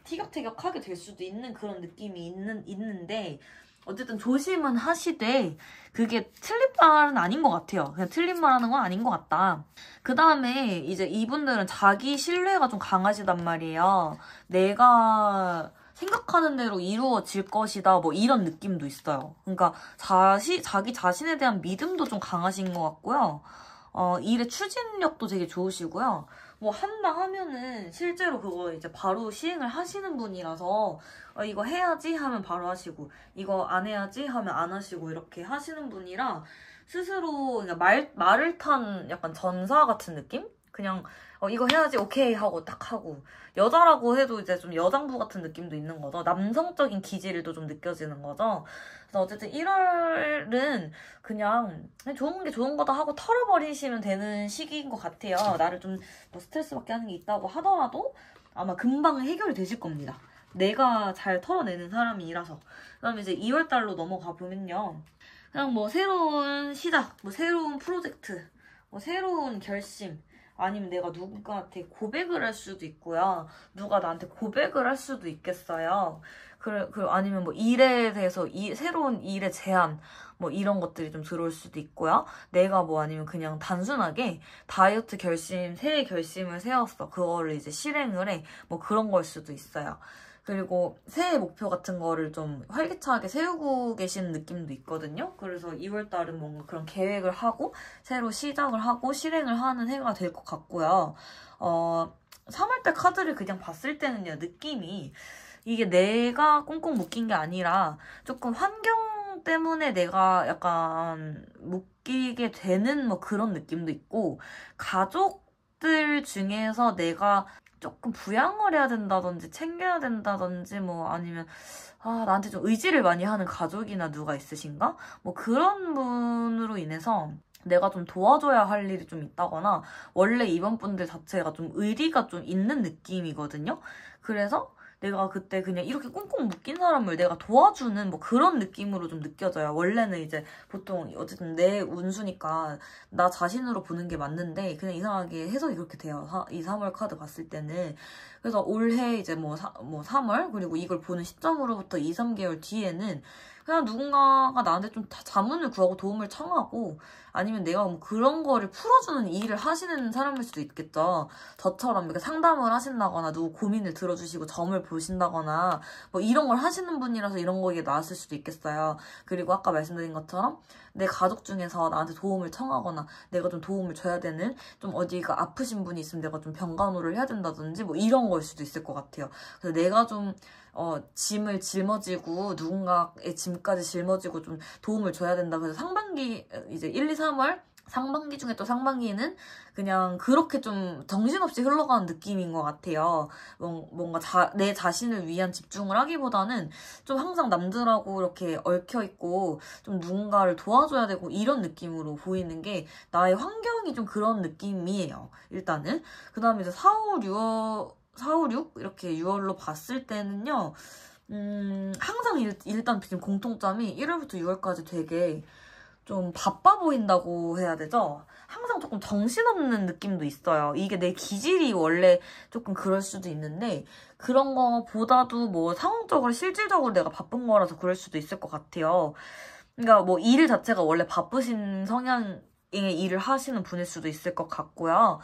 티격태격하게 될 수도 있는 그런 느낌이 있는데, 어쨌든 조심은 하시되 그게 틀린 말은 아닌 것 같아요. 그냥 틀린 말 하는 건 아닌 것 같다. 그 다음에 이제 이분들은 자기 신뢰가 좀 강하시단 말이에요. 내가 생각하는 대로 이루어질 것이다, 뭐 이런 느낌도 있어요. 그러니까 자기 자신에 대한 믿음도 좀 강하신 것 같고요. 일의 추진력도 되게 좋으시고요. 뭐 한다 하면은 실제로 그거 이제 바로 시행을 하시는 분이라서 이거 해야지 하면 바로 하시고, 이거 안 해야지 하면 안 하시고, 이렇게 하시는 분이라 스스로 그냥 말을 탄 약간 전사 같은 느낌? 그냥 이거 해야지 오케이 하고 딱 하고, 여자라고 해도 이제 좀 여장부 같은 느낌도 있는 거죠. 남성적인 기질도 좀 느껴지는 거죠. 그래서 어쨌든 1월은 그냥 좋은 게 좋은 거다 하고 털어버리시면 되는 시기인 것 같아요. 나를 좀 뭐 스트레스 받게 하는 게 있다고 하더라도 아마 금방 해결이 되실 겁니다. 내가 잘 털어내는 사람이라서. 그다음에 이제 2월달로 넘어가 보면요. 그냥 뭐 새로운 시작, 뭐 새로운 프로젝트, 뭐 새로운 결심, 아니면 내가 누군가한테 고백을 할 수도 있고요. 누가 나한테 고백을 할 수도 있겠어요. 그리고 아니면 뭐 일에 대해서 새로운 일의 제안, 뭐 이런 것들이 좀 들어올 수도 있고요. 내가 뭐 아니면 그냥 단순하게 다이어트 결심, 새해 결심을 세웠어. 그거를 이제 실행을 해. 뭐 그런 걸 수도 있어요. 그리고 새해 목표 같은 거를 좀 활기차게 세우고 계시는 느낌도 있거든요. 그래서 2월달은 뭔가 그런 계획을 하고 새로 시작을 하고 실행을 하는 해가 될 것 같고요. 3월달 카드를 그냥 봤을 때는요. 느낌이 이게 내가 꽁꽁 묶인 게 아니라 조금 환경 때문에 내가 약간 묶이게 되는 뭐 그런 느낌도 있고, 가족들 중에서 내가 조금 부양을 해야 된다든지 챙겨야 된다든지 뭐 아니면 나한테 좀 의지를 많이 하는 가족이나 누가 있으신가? 뭐 그런 분으로 인해서 내가 좀 도와줘야 할 일이 좀 있다거나, 원래 이번 분들 자체가 좀 의리가 좀 있는 느낌이거든요. 그래서 내가 그때 그냥 이렇게 꽁꽁 묶인 사람을 내가 도와주는 뭐 그런 느낌으로 좀 느껴져요. 원래는 이제 보통 어쨌든 내 운수니까 나 자신으로 보는 게 맞는데 그냥 이상하게 해석이 그렇게 돼요. 2, 3월 카드 봤을 때는. 그래서 올해 이제 뭐 3월 그리고 이걸 보는 시점으로부터 2, 3개월 뒤에는 그냥 누군가가 나한테 좀 자문을 구하고 도움을 청하고, 아니면 내가 뭐 그런 거를 풀어주는 일을 하시는 사람일 수도 있겠죠. 저처럼 이렇게 상담을 하신다거나 누구 고민을 들어주시고 점을 보신다거나 뭐 이런 걸 하시는 분이라서 이런 거에 나왔을 수도 있겠어요. 그리고 아까 말씀드린 것처럼 내 가족 중에서 나한테 도움을 청하거나 내가 좀 도움을 줘야 되는, 좀 어디가 아프신 분이 있으면 내가 좀 병간호를 해야 된다든지 뭐 이런 거일 수도 있을 것 같아요. 그래서 내가 좀 짐을 짊어지고 누군가의 짐까지 짊어지고 좀 도움을 줘야 된다. 그래서 상반기 이제 1, 2, 3월 상반기 중에 또 상반기는 그냥 그렇게 좀 정신없이 흘러가는 느낌인 것 같아요. 뭔가 내 자신을 위한 집중을 하기보다는 좀 항상 남들하고 이렇게 얽혀있고 좀 누군가를 도와줘야 되고 이런 느낌으로 보이는 게 나의 환경이 좀 그런 느낌이에요. 일단은. 그 다음에 이제 4, 5, 6 이렇게 6월로 봤을 때는요. 항상 일단 지금 공통점이 1월부터 6월까지 되게 좀 바빠 보인다고 해야 되죠? 항상 조금 정신없는 느낌도 있어요. 이게 내 기질이 원래 조금 그럴 수도 있는데, 그런 거보다도 뭐 상황적으로 실질적으로 내가 바쁜 거라서 그럴 수도 있을 것 같아요. 그러니까 뭐 일 자체가 원래 바쁘신 성향의 일을 하시는 분일 수도 있을 것 같고요.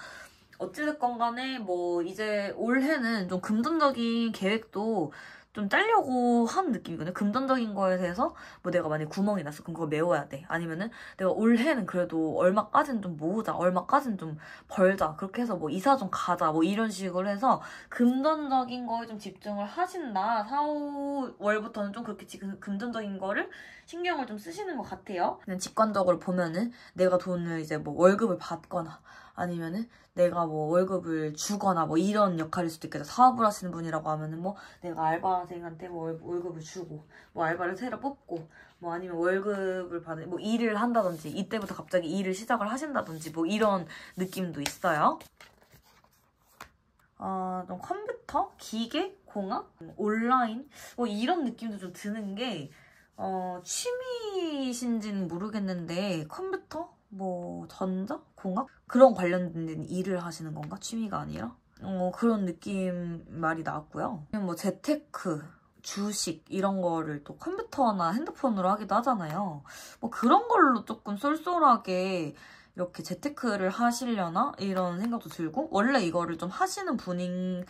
어찌됐건 간에 뭐 이제 올해는 좀 금전적인 계획도 좀 짜려고 하는 느낌이거든요. 금전적인 거에 대해서 뭐 내가 만약에 구멍이 났어. 그럼 그거 메워야 돼. 아니면은 내가 올해는 그래도 얼마까지는 좀 모으자. 얼마까지는 좀 벌자. 그렇게 해서 뭐 이사 좀 가자. 뭐 이런 식으로 해서 금전적인 거에 좀 집중을 하신다. 4, 5월부터는 좀 그렇게 지금 금전적인 거를 신경을 좀 쓰시는 것 같아요. 그냥 직관적으로 보면은 내가 돈을 이제 뭐 월급을 받거나 아니면은 내가 뭐 월급을 주거나 뭐 이런 역할일 수도 있겠죠. 사업을 하시는 분이라고 하면은 뭐 내가 알바생한테 뭐 월급을 주고 뭐 알바를 새로 뽑고 뭐 아니면 월급을 받는 뭐 일을 한다든지 이때부터 갑자기 일을 시작을 하신다든지 뭐 이런 느낌도 있어요. 좀 컴퓨터, 기계, 공학, 온라인 뭐 이런 느낌도 좀 드는 게 취미이신지는 모르겠는데 컴퓨터? 뭐 전자? 공학? 그런 관련된 일을 하시는 건가? 취미가 아니라? 그런 느낌 말이 나왔고요. 뭐 재테크, 주식 이런 거를 또 컴퓨터나 핸드폰으로 하기도 하잖아요. 뭐 그런 걸로 조금 쏠쏠하게 이렇게 재테크를 하시려나? 이런 생각도 들고, 원래 이거를 좀 하시는 분일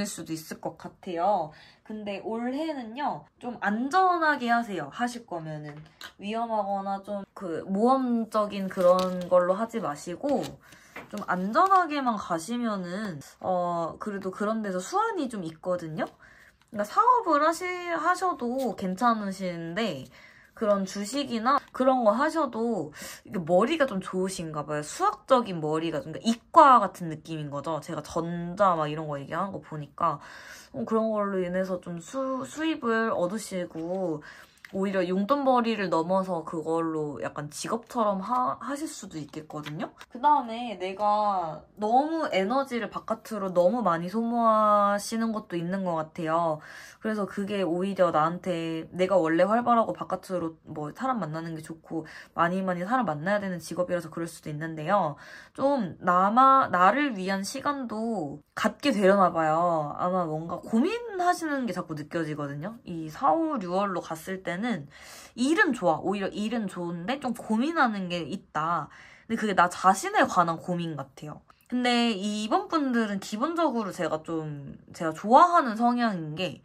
수도 있을 것 같아요. 근데 올해는요, 좀 안전하게 하세요. 하실 거면은. 위험하거나 좀 모험적인 그런 걸로 하지 마시고, 좀 안전하게만 가시면은, 그래도 그런 데서 수완이 좀 있거든요? 그러니까 사업을 하셔도 괜찮으신데, 그런 주식이나 그런 거 하셔도 이게 머리가 좀 좋으신가 봐요. 수학적인 머리가 좀, 그러니까 이과 같은 느낌인 거죠. 제가 전자 막 이런 거 얘기하는 거 보니까 그런 걸로 인해서 좀 수입을 얻으시고 오히려 용돈벌이를 넘어서 그걸로 약간 직업처럼 하실 수도 있겠거든요? 그 다음에 내가 너무 에너지를 바깥으로 너무 많이 소모하시는 것도 있는 것 같아요. 그래서 그게 오히려 나한테 내가 원래 활발하고 바깥으로 뭐 사람 만나는 게 좋고 많이 사람 만나야 되는 직업이라서 그럴 수도 있는데요. 좀 나를 위한 시간도 갖게 되려나 봐요. 아마 뭔가 고민하시는 게 자꾸 느껴지거든요. 이 4, 5, 6월로 갔을 때는 일은 좋아. 오히려 일은 좋은데 좀 고민하는 게 있다. 근데 그게 나 자신에 관한 고민 같아요. 근데 이번 분들은 기본적으로 제가 좋아하는 성향인 게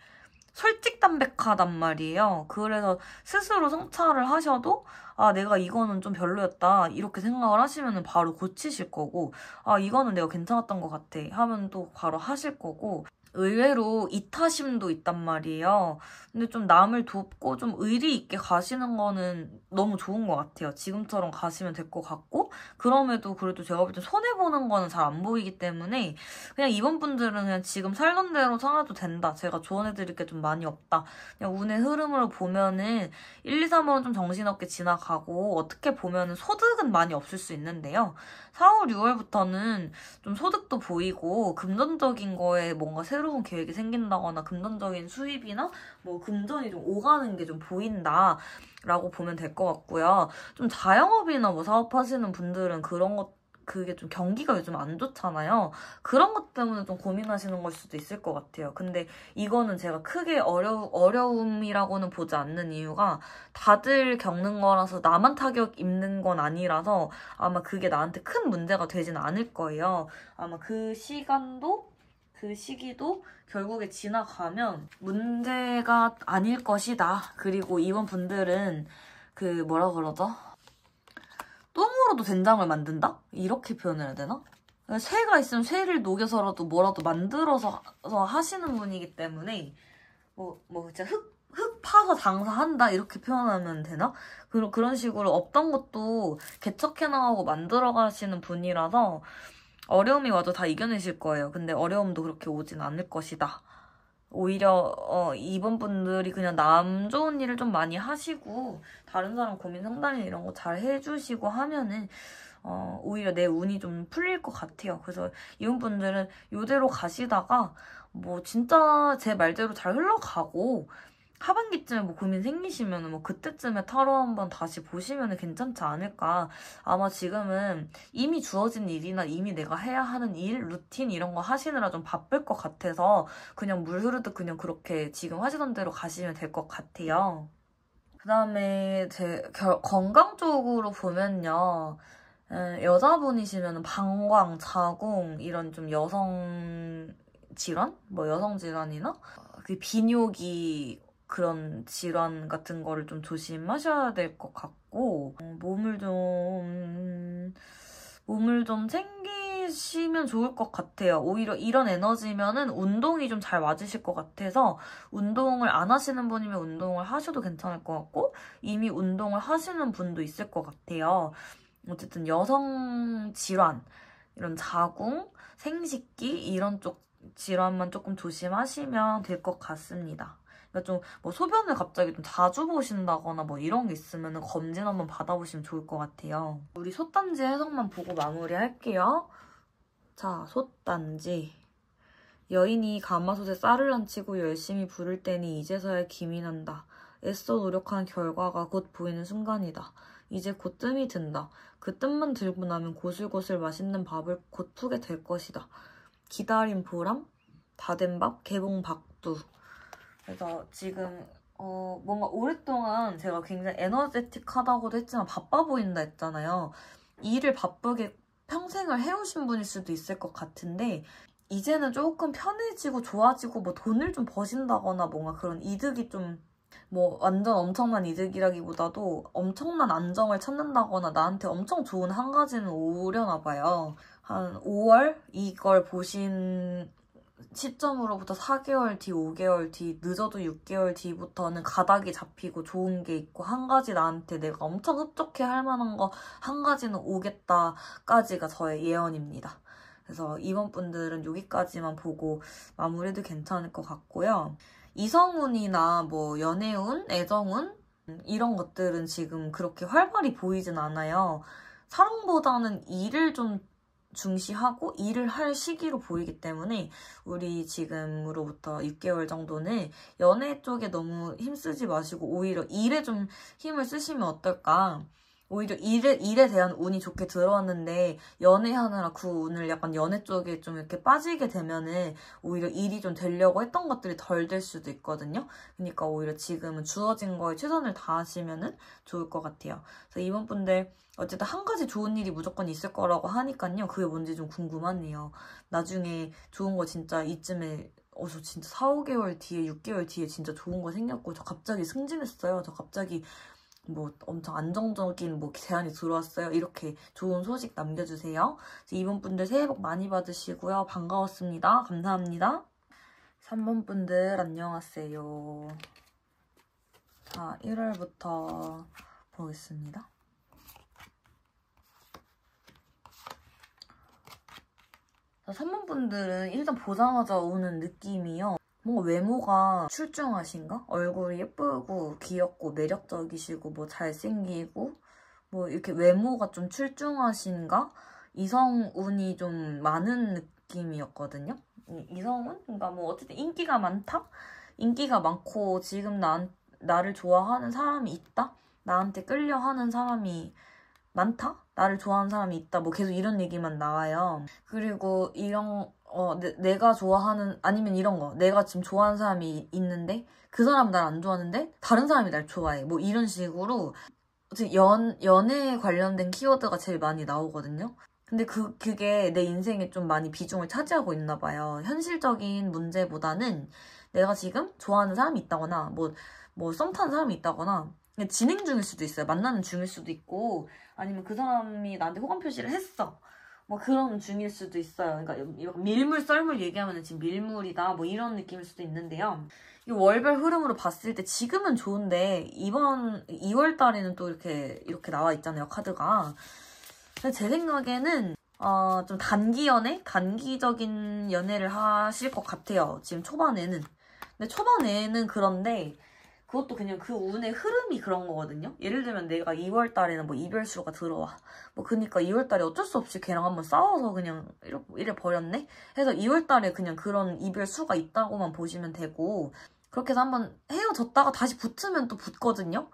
솔직담백하단 말이에요. 그래서 스스로 성찰을 하셔도 아, 내가 이거는 좀 별로였다 이렇게 생각을 하시면 바로 고치실 거고 아, 이거는 내가 괜찮았던 것 같아 하면 또 바로 하실 거고 의외로 이타심도 있단 말이에요. 근데 좀 남을 돕고 좀 의리 있게 가시는 거는 너무 좋은 것 같아요. 지금처럼 가시면 될 것 같고 그럼에도 그래도 제가 볼 때 손해보는 거는 잘 안 보이기 때문에 그냥 이번 분들은 그냥 지금 살던 대로 살아도 된다. 제가 조언해드릴 게 좀 많이 없다. 그냥 운의 흐름으로 보면은 1, 2, 3월은 좀 정신없게 지나가고 어떻게 보면은 소득은 많이 없을 수 있는데요. 4, 5, 6월부터는 좀 소득도 보이고 금전적인 거에 뭔가 새로운 계획이 생긴다거나 금전적인 수입이나 뭐 금전이 좀 오가는 게 좀 보인다 라고 보면 될 것 같고요. 좀 자영업이나 뭐 사업하시는 분들은 그게 좀 경기가 요즘 안 좋잖아요. 그런 것 때문에 좀 고민하시는 걸 수도 있을 것 같아요. 근데 이거는 제가 크게 어려움이라고는 보지 않는 이유가 다들 겪는 거라서 나만 타격 입는 건 아니라서 아마 그게 나한테 큰 문제가 되진 않을 거예요. 아마 그 시기도 결국에 지나가면 문제가 아닐 것이다. 그리고 이번 분들은 뭐라 그러죠? 똥으로도 된장을 만든다? 이렇게 표현을 해야 되나? 쇠가 있으면 쇠를 녹여서라도 뭐라도 만들어서 하시는 분이기 때문에 진짜 흙 파서 장사한다 이렇게 표현하면 되나? 그런 식으로 없던 것도 개척해 나가고 만들어 가시는 분이라서 어려움이 와도 다 이겨내실 거예요. 근데 어려움도 그렇게 오진 않을 것이다. 오히려 이번 분들이 그냥 남 좋은 일을 좀 많이 하시고 다른 사람 고민 상담이나 이런 거 잘 해주시고 하면은 오히려 내 운이 좀 풀릴 것 같아요. 그래서 이번 분들은 이대로 가시다가 뭐 진짜 제 말대로 잘 흘러가고 하반기쯤에 뭐 고민 생기시면 뭐 그때쯤에 타로 한번 다시 보시면 괜찮지 않을까. 아마 지금은 이미 주어진 일이나 이미 내가 해야 하는 일, 루틴 이런 거 하시느라 좀 바쁠 것 같아서 그냥 물 흐르듯 그냥 그렇게 지금 하시던 대로 가시면 될 것 같아요. 그 다음에 건강 쪽으로 보면요. 여자분이시면 방광, 자궁 이런 좀 여성 질환? 여성 질환이나 비뇨기 그런 질환 같은 거를 좀 조심하셔야 될 것 같고 몸을 좀 챙기시면 좋을 것 같아요. 오히려 이런 에너지면은 운동이 좀 잘 맞으실 것 같아서 운동을 안 하시는 분이면 운동을 하셔도 괜찮을 것 같고 이미 운동을 하시는 분도 있을 것 같아요. 어쨌든 여성 질환, 이런 자궁, 생식기 이런 쪽 질환만 조금 조심하시면 될 것 같습니다. 그러니까 좀 소변을 갑자기 좀 자주 보신다거나 이런 게 있으면 검진 한번 받아보시면 좋을 것 같아요. 우리 솥단지 해석만 보고 마무리할게요. 자, 솥단지. 여인이 가마솥에 쌀을 안 치고 열심히 부를 때니 이제서야 김이 난다. 애써 노력한 결과가 곧 보이는 순간이다. 이제 곧 뜸이 든다. 그 뜸만 들고 나면 고슬고슬 맛있는 밥을 곧 푸게 될 것이다. 기다린 보람, 다 된 밥, 개봉 박두. 그래서 지금 뭔가 오랫동안 제가 굉장히 에너제틱하다고도 했지만 바빠 보인다 했잖아요. 일을 바쁘게 평생을 해오신 분일 수도 있을 것 같은데 이제는 조금 편해지고 좋아지고 돈을 좀 버신다거나 뭔가 그런 이득이 좀 완전 엄청난 이득이라기보다도 엄청난 안정을 찾는다거나 나한테 엄청 좋은 한 가지는 오려나 봐요. 한 5월 이걸 보신 시점으로부터 4개월 뒤, 5개월 뒤, 늦어도 6개월 뒤부터는 가닥이 잡히고 좋은 게 있고 한 가지 나한테 내가 엄청 흡족해 할 만한 거 한 가지는 오겠다까지가 저의 예언입니다. 그래서 이번 분들은 여기까지만 보고 마무리해도 괜찮을 것 같고요. 이성운이나 연애운, 애정운 이런 것들은 지금 그렇게 활발히 보이진 않아요. 사랑보다는 일을 좀 중시하고 일을 할 시기로 보이기 때문에 우리 지금으로부터 6개월 정도는 연애 쪽에 너무 힘쓰지 마시고 오히려 일에 좀 힘을 쓰시면 어떨까? 오히려 일에 대한 운이 좋게 들어왔는데 연애하느라 그 운을 약간 연애 쪽에 좀 이렇게 빠지게 되면은 오히려 일이 좀 되려고 했던 것들이 덜 될 수도 있거든요. 그러니까 오히려 지금은 주어진 거에 최선을 다하시면은 좋을 것 같아요. 그래서 이번 분들 어쨌든 한 가지 좋은 일이 무조건 있을 거라고 하니까요. 그게 뭔지 좀 궁금하네요. 나중에 좋은 거 진짜 이쯤에 저 진짜 4, 5개월 뒤에 6개월 뒤에 진짜 좋은 거 생겼고 저 갑자기 승진했어요. 저 갑자기 뭐 엄청 안정적인 뭐 제안이 들어왔어요. 이렇게 좋은 소식 남겨주세요. 이번 분들 새해 복 많이 받으시고요. 반가웠습니다. 감사합니다. 3번 분들 안녕하세요. 자, 1월부터 보겠습니다. 자, 3번 분들은 일단 보자마자 오는 느낌이요. 뭔가 외모가 출중하신가? 얼굴이 예쁘고 귀엽고 매력적이시고 뭐 잘생기고 뭐 이렇게 외모가 좀 출중하신가? 이성운이 좀 많은 느낌이었거든요. 이성운? 그러니까 뭐 어쨌든 인기가 많다? 인기가 많고 지금 나를 좋아하는 사람이 있다? 나한테 끌려하는 사람이 많다? 나를 좋아하는 사람이 있다? 뭐 계속 이런 얘기만 나와요. 그리고 이런 내가 좋아하는 아니면 이런 거 내가 지금 좋아하는 사람이 있는데 그 사람은 날 안 좋아하는데 다른 사람이 날 좋아해. 뭐 이런 식으로 연애에 관련된 키워드가 제일 많이 나오거든요. 근데 그게 내 인생에 좀 많이 비중을 차지하고 있나 봐요. 현실적인 문제보다는 내가 지금 좋아하는 사람이 있다거나 뭐 썸 타는 사람이 있다거나 진행 중일 수도 있어요. 만나는 중일 수도 있고 아니면 그 사람이 나한테 호감 표시를 했어. 뭐 그런 중일 수도 있어요. 그러니까 밀물 썰물 얘기하면 지금 밀물이다 뭐 이런 느낌일 수도 있는데요. 이 월별 흐름으로 봤을 때 지금은 좋은데 이번 2월 달에는 또 이렇게 나와 있잖아요. 카드가. 근데 제 생각에는 좀 단기적인 연애를 하실 것 같아요. 지금 초반에는. 근데 초반에는 그런데 그것도 그냥 그 운의 흐름이 그런 거거든요. 예를 들면 내가 2월 달에는 뭐 이별수가 들어와. 뭐 그니까 2월 달에 어쩔 수 없이 걔랑 한번 싸워서 그냥 이래 버렸네? 해서 2월 달에 그냥 그런 이별수가 있다고만 보시면 되고 그렇게 해서 한번 헤어졌다가 다시 붙으면 또 붙거든요.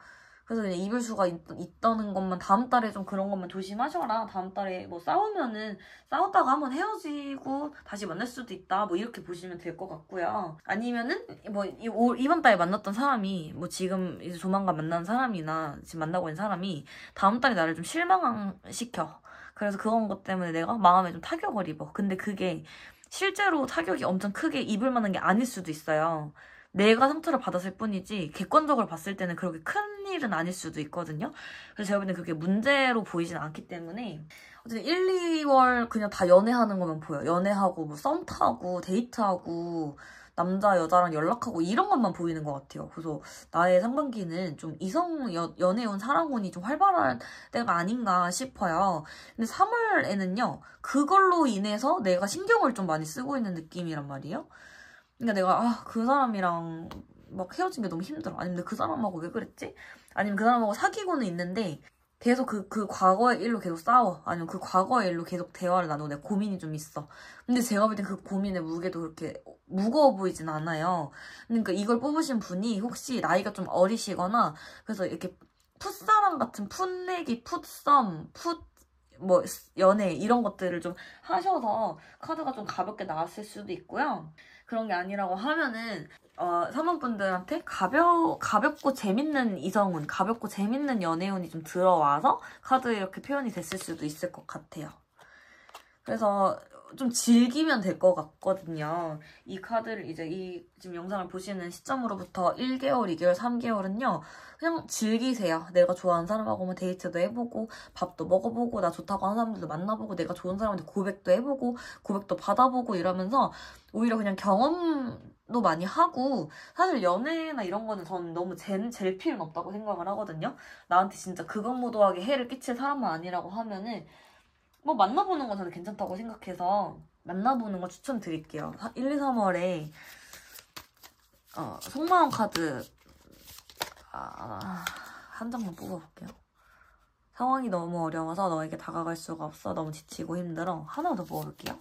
그래서 그냥 이별수가 있다는 것만 다음 달에 좀 그런 것만 조심하셔라. 다음 달에 뭐 싸우면은 싸웠다가 한번 헤어지고 다시 만날 수도 있다. 뭐 이렇게 보시면 될 것 같고요. 아니면은 뭐 이번 달에 만났던 사람이 뭐 지금 이제 조만간 만나는 사람이나 지금 만나고 있는 사람이 다음 달에 나를 좀 실망시켜. 그래서 그런 것 때문에 내가 마음에 좀 타격을 입어. 근데 그게 실제로 타격이 엄청 크게 입을 만한 게 아닐 수도 있어요. 내가 상처를 받았을 뿐이지 객관적으로 봤을 때는 그렇게 큰 일은 아닐 수도 있거든요. 그래서 제가 볼 때는 그게 문제로 보이진 않기 때문에 어쨌든 1, 2월 그냥 다 연애하는 것만 보여요. 연애하고 뭐 썸 타고 데이트하고 남자 여자랑 연락하고 이런 것만 보이는 것 같아요. 그래서 나의 상반기는 좀 연애운 사랑운이 좀 활발할 때가 아닌가 싶어요. 근데 3월에는요 그걸로 인해서 내가 신경을 좀 많이 쓰고 있는 느낌이란 말이에요. 그러니까 내가 그 사람이랑 막 헤어진 게 너무 힘들어. 아니면 그 사람하고 왜 그랬지? 아니면 그 사람하고 사귀고는 있는데 계속 그 과거의 일로 계속 싸워. 아니면 그 과거의 일로 계속 대화를 나누고 내가 고민이 좀 있어. 근데 제가 볼 땐 그 고민의 무게도 그렇게 무거워 보이진 않아요. 그러니까 이걸 뽑으신 분이 혹시 나이가 좀 어리시거나 그래서 이렇게 풋사랑 같은 풋내기, 풋썸, 뭐 연애 이런 것들을 좀 하셔서 카드가 좀 가볍게 나왔을 수도 있고요. 그런 게 아니라고 하면은 3번 분들한테 가볍고 재밌는 이성운, 가볍고 재밌는 연애운이 좀 들어와서 카드에 이렇게 표현이 됐을 수도 있을 것 같아요. 그래서 좀 즐기면 될 것 같거든요. 이 카드를 이제 지금 영상을 보시는 시점으로부터 1개월, 2개월, 3개월은요. 그냥 즐기세요. 내가 좋아하는 사람하고 뭐 데이트도 해보고 밥도 먹어보고 나 좋다고 하는 사람들도 만나보고 내가 좋은 사람한테 고백도 해보고 고백도 받아보고 이러면서 오히려 그냥 경험도 많이 하고 사실 연애나 이런 거는 저는 너무 젤 필요는 없다고 생각을 하거든요. 나한테 진짜 극악무도하게 해를 끼칠 사람은 아니라고 하면은 뭐 만나보는 건 저는 괜찮다고 생각해서 만나보는 거 추천드릴게요. 1, 2, 3월에 속마음 카드 한 장만 뽑아볼게요. 상황이 너무 어려워서 너에게 다가갈 수가 없어. 너무 지치고 힘들어. 하나 더 뽑아볼게요.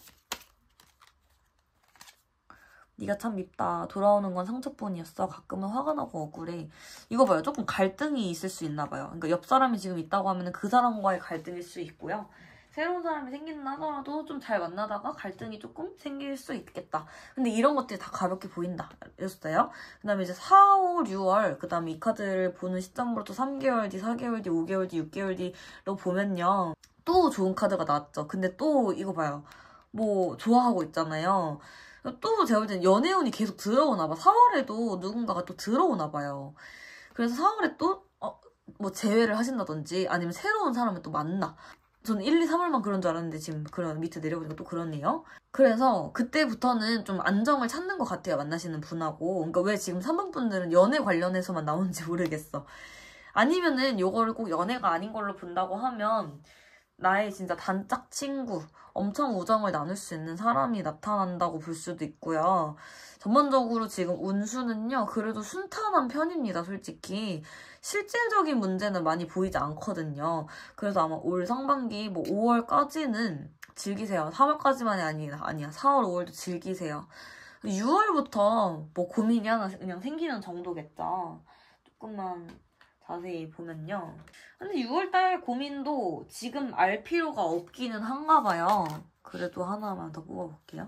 네가 참 밉다. 돌아오는 건 상처뿐이었어. 가끔은 화가 나고 억울해. 이거 봐요. 조금 갈등이 있을 수 있나 봐요. 그러니까 옆 사람이 지금 있다고 하면 그 사람과의 갈등일 수 있고요. 새로운 사람이 생긴다 하더라도 좀 잘 만나다가 갈등이 조금 생길 수 있겠다. 근데 이런 것들이 다 가볍게 보인다. 이랬어요. 그 다음에 이제 4, 5, 6월, 그 다음에 이 카드를 보는 시점부터 3개월 뒤, 4개월 뒤, 5개월 뒤, 6개월 뒤로 보면요. 또 좋은 카드가 나왔죠. 근데 또 이거 봐요. 뭐 좋아하고 있잖아요. 또 제가 볼 땐 연애운이 계속 들어오나 봐. 4월에도 누군가가 또 들어오나 봐요. 그래서 4월에 또 뭐 재회를 하신다든지 아니면 새로운 사람을 또 만나. 저는 1, 2, 3월만 그런 줄 알았는데 지금 그런 밑에 내려보니까 또 그러네요. 그래서 그때부터는 좀 안정을 찾는 것 같아요. 만나시는 분하고. 그러니까 왜 지금 3번 분들은 연애 관련해서만 나오는지 모르겠어. 아니면은 요거를 꼭 연애가 아닌 걸로 본다고 하면 나의 진짜 단짝 친구, 엄청 우정을 나눌 수 있는 사람이 나타난다고 볼 수도 있고요. 전반적으로 지금 운수는요, 그래도 순탄한 편입니다, 솔직히. 실질적인 문제는 많이 보이지 않거든요. 그래서 아마 올 상반기 뭐 5월까지는 즐기세요. 3월까지만이 아니야. 4월, 5월도 즐기세요. 6월부터 뭐 고민이 하나 그냥 생기는 정도겠죠. 조금만 자세히 보면요. 근데 6월달 고민도 지금 알 필요가 없기는 한가 봐요. 그래도 하나만 더 뽑아볼게요.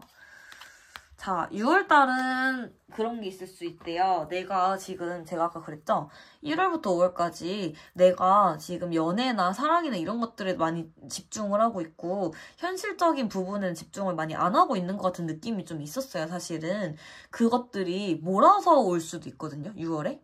자, 6월달은 그런 게 있을 수 있대요. 내가 지금, 제가 아까 그랬죠? 1월부터 5월까지 내가 지금 연애나 사랑이나 이런 것들에 많이 집중을 하고 있고 현실적인 부분은 집중을 많이 안 하고 있는 것 같은 느낌이 좀 있었어요, 사실은. 그것들이 몰아서 올 수도 있거든요, 6월에.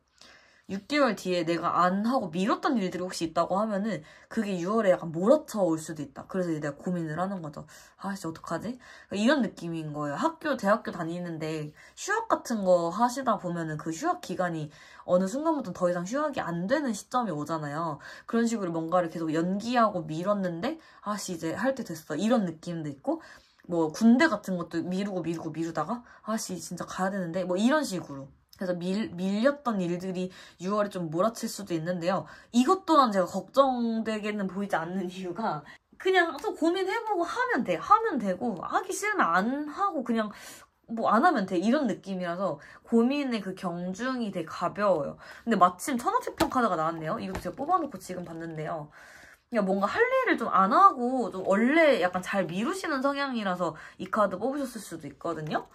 6개월 뒤에 내가 안 하고 미뤘던 일들이 혹시 있다고 하면은 그게 6월에 약간 몰아쳐 올 수도 있다. 그래서 이제 내가 고민을 하는 거죠. 아씨 어떡하지? 이런 느낌인 거예요. 대학교 다니는데 휴학 같은 거 하시다 보면은 그 휴학 기간이 어느 순간부터 더 이상 휴학이 안 되는 시점이 오잖아요. 그런 식으로 뭔가를 계속 연기하고 미뤘는데 아씨 이제 할 때 됐어. 이런 느낌도 있고 뭐 군대 같은 것도 미루다가 아씨 진짜 가야 되는데 뭐 이런 식으로. 그래서 밀렸던 일들이 6월에 좀 몰아칠 수도 있는데요. 이것 또한 제가 걱정되게는 보이지 않는 이유가 그냥 또 고민해보고 하면 돼. 하면 되고 하기 싫으면 안 하고 그냥 뭐 안 하면 돼. 이런 느낌이라서 고민의 그 경중이 되게 가벼워요. 근데 마침 천하책평 카드가 나왔네요. 이것도 제가 뽑아놓고 지금 봤는데요. 그냥 뭔가 할 일을 좀 안 하고 좀 원래 약간 잘 미루시는 성향이라서 이 카드 뽑으셨을 수도 있거든요.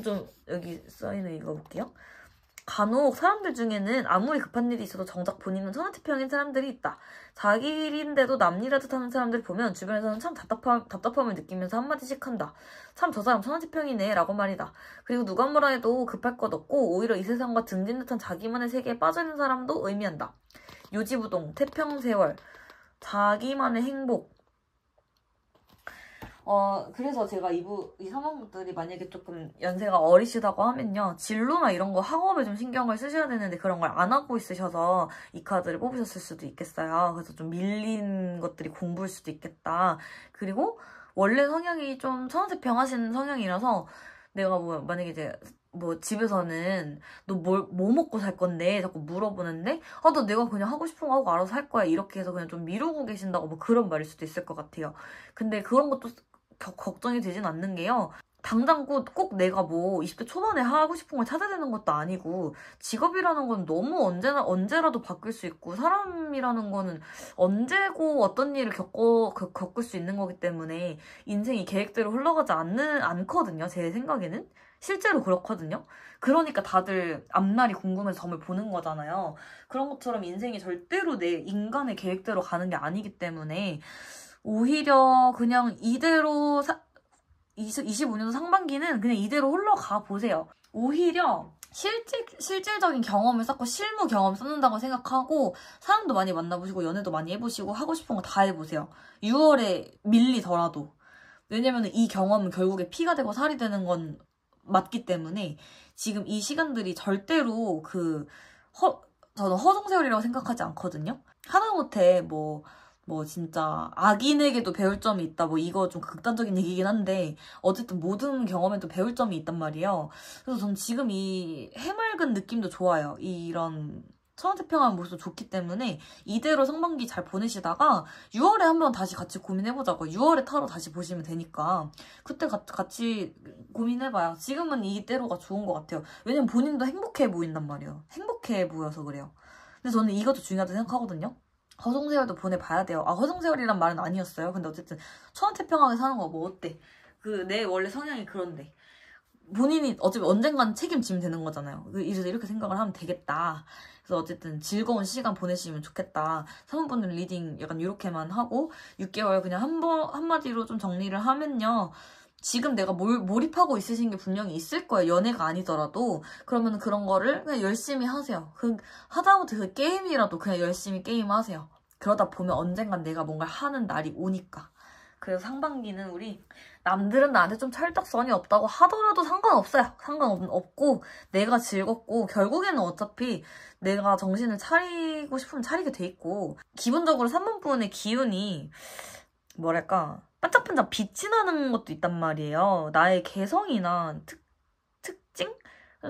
좀 여기 써있는 읽어볼게요. 간혹 사람들 중에는 아무리 급한 일이 있어도 정작 본인은 천하태평인 사람들이 있다. 자기 일인데도 남일하듯 하는 사람들 보면 주변에서는 참 답답함을 느끼면서 한마디씩 한다. 참 저 사람 천하태평이네 라고 말이다. 그리고 누가 뭐라 해도 급할 것 없고 오히려 이 세상과 등진 듯한 자기만의 세계에 빠져있는 사람도 의미한다. 요지부동, 태평세월, 자기만의 행복. 그래서 제가 이 사람들이 만약에 조금 연세가 어리시다고 하면요. 진로나 이런 거 학업에 좀 신경을 쓰셔야 되는데 그런 걸 안 하고 있으셔서 이 카드를 뽑으셨을 수도 있겠어요. 그래서 좀 밀린 것들이 공부일 수도 있겠다. 그리고 원래 성향이 좀 천하태평 하시는 성향이라서 내가 뭐 만약에 이제 뭐 집에서는 너 뭐 먹고 살 건데 자꾸 물어보는데 너 내가 그냥 하고 싶은 거 하고 알아서 할 거야 이렇게 해서 그냥 좀 미루고 계신다고 뭐 그런 말일 수도 있을 것 같아요. 근데 그런 것도 걱정이 되진 않는 게요. 당장 꼭 내가 뭐 20대 초반에 하고 싶은 걸 찾아야 되는 것도 아니고 직업이라는 건 너무 언제라도 바뀔 수 있고 사람이라는 거는 언제고 어떤 일을 겪을 수 있는 거기 때문에 인생이 계획대로 흘러가지 않거든요. 제 생각에는. 실제로 그렇거든요. 그러니까 다들 앞날이 궁금해서 점을 보는 거잖아요. 그런 것처럼 인생이 절대로 내 인간의 계획대로 가는 게 아니기 때문에 오히려 그냥 이대로 25년도 상반기는 그냥 이대로 흘러가 보세요. 오히려 실질적인 경험을 쌓고 실무 경험 쌓는다고 생각하고 사람도 많이 만나보시고 연애도 많이 해보시고 하고 싶은 거 다 해보세요. 6월에 밀리더라도. 왜냐면 이 경험은 결국에 피가 되고 살이 되는 건 맞기 때문에 지금 이 시간들이 절대로 저는 허송세월이라고 생각하지 않거든요. 하다못해 뭐 진짜 악인에게도 배울 점이 있다. 뭐 이거 좀 극단적인 얘기긴 한데 어쨌든 모든 경험에도 배울 점이 있단 말이에요. 그래서 전 지금 이 해맑은 느낌도 좋아요. 이런 천하태평한 모습도 좋기 때문에 이대로 상반기 잘 보내시다가 6월에 한번 다시 같이 고민해보자고. 6월에 타로 다시 보시면 되니까 그때 같이 고민해봐요. 지금은 이대로가 좋은 것 같아요. 왜냐면 본인도 행복해 보인단 말이에요. 행복해 보여서 그래요. 근데 저는 이것도 중요하다고 생각하거든요. 허송세월도 보내봐야 돼요. 아, 허송세월이란 말은 아니었어요. 근데 어쨌든 천하태평하게 사는 거 뭐 어때? 내 원래 성향이 그런데 본인이 어차피 언젠간 책임지면 되는 거잖아요. 그래서 이렇게 생각을 하면 되겠다. 그래서 어쨌든 즐거운 시간 보내시면 좋겠다. 사모분들 리딩 약간 이렇게만 하고 6개월 그냥 한마디로 좀 정리를 하면요. 지금 내가 몰입하고 있으신 게 분명히 있을 거예요. 연애가 아니더라도. 그러면 그런 거를 그냥 열심히 하세요. 하다못해 그 게임이라도 그냥 열심히 게임하세요. 그러다 보면 언젠간 내가 뭔가를 하는 날이 오니까. 그래서 상반기는 우리 남들은 나한테 좀 철딱선이 없다고 하더라도 상관없어요. 상관없고 내가 즐겁고 결국에는 어차피 내가 정신을 차리고 싶으면 차리게 돼 있고 기본적으로 3번 분의 기운이 뭐랄까 반짝반짝 빛이 나는 것도 있단 말이에요. 나의 개성이나 특징?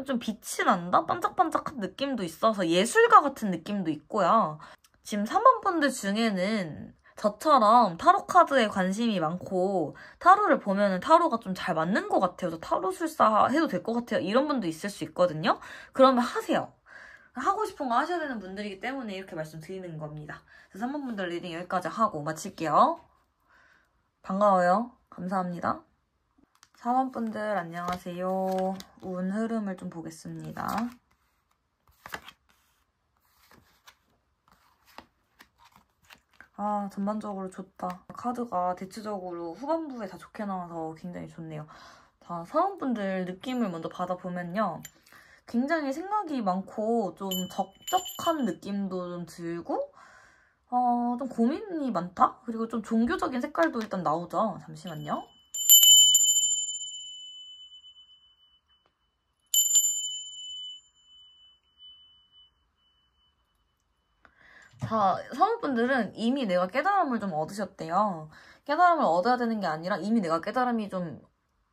좀 빛이 난다? 반짝반짝한 느낌도 있어서 예술가 같은 느낌도 있고요. 지금 3번 분들 중에는 저처럼 타로 카드에 관심이 많고 타로를 보면은 타로가 좀 잘 맞는 것 같아요. 저 타로술사 해도 될 것 같아요. 이런 분도 있을 수 있거든요. 그러면 하세요. 하고 싶은 거 하셔야 되는 분들이기 때문에 이렇게 말씀드리는 겁니다. 그래서 3번 분들 리딩 여기까지 하고 마칠게요. 반가워요. 감사합니다. 4번 분들 안녕하세요. 운 흐름을 좀 보겠습니다. 아, 전반적으로 좋다. 카드가 대체적으로 후반부에 다 좋게 나와서 굉장히 좋네요. 자, 4번 분들 느낌을 먼저 받아보면요. 굉장히 생각이 많고 좀 적적한 느낌도 좀 들고 좀 고민이 많다? 그리고 좀 종교적인 색깔도 일단 나오죠. 잠시만요. 자, 사모분들은 이미 내가 깨달음을 좀 얻으셨대요. 깨달음을 얻어야 되는 게 아니라 이미 내가 깨달음이 좀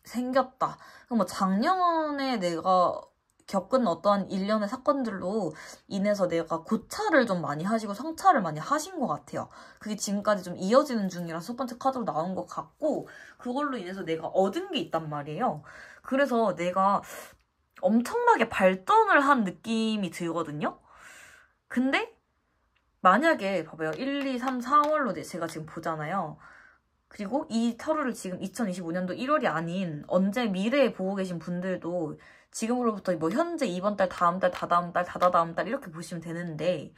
생겼다. 그럼 뭐 작년에 내가 겪은 어떠한 일련의 사건들로 인해서 내가 고찰을 좀 많이 하시고 성찰을 많이 하신 것 같아요. 그게 지금까지 좀 이어지는 중이라서 첫 번째 카드로 나온 것 같고 그걸로 인해서 내가 얻은 게 있단 말이에요. 그래서 내가 엄청나게 발전을 한 느낌이 들거든요. 근데 만약에 봐봐요. 1, 2, 3, 4월로 제가 지금 보잖아요. 그리고 이 타로를 지금 2025년도 1월이 아닌 언제 미래에 보고 계신 분들도 지금으로부터 뭐 현재 이번 달, 다음 달, 다다음 달, 다다다음 달 이렇게 보시면 되는데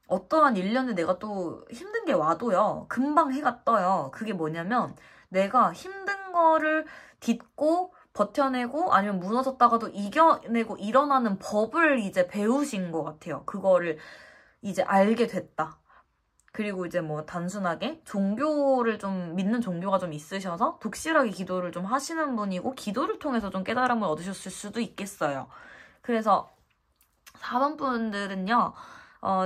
어떠한 일련에 내가 또 힘든 게 와도요. 금방 해가 떠요. 그게 뭐냐면 내가 힘든 거를 딛고 버텨내고 아니면 무너졌다가도 이겨내고 일어나는 법을 이제 배우신 것 같아요. 그거를 이제 알게 됐다. 그리고 이제 뭐 단순하게 종교를 좀 믿는 종교가 좀 있으셔서 독실하게 기도를 좀 하시는 분이고 기도를 통해서 좀 깨달음을 얻으셨을 수도 있겠어요. 그래서 4번 분들은요.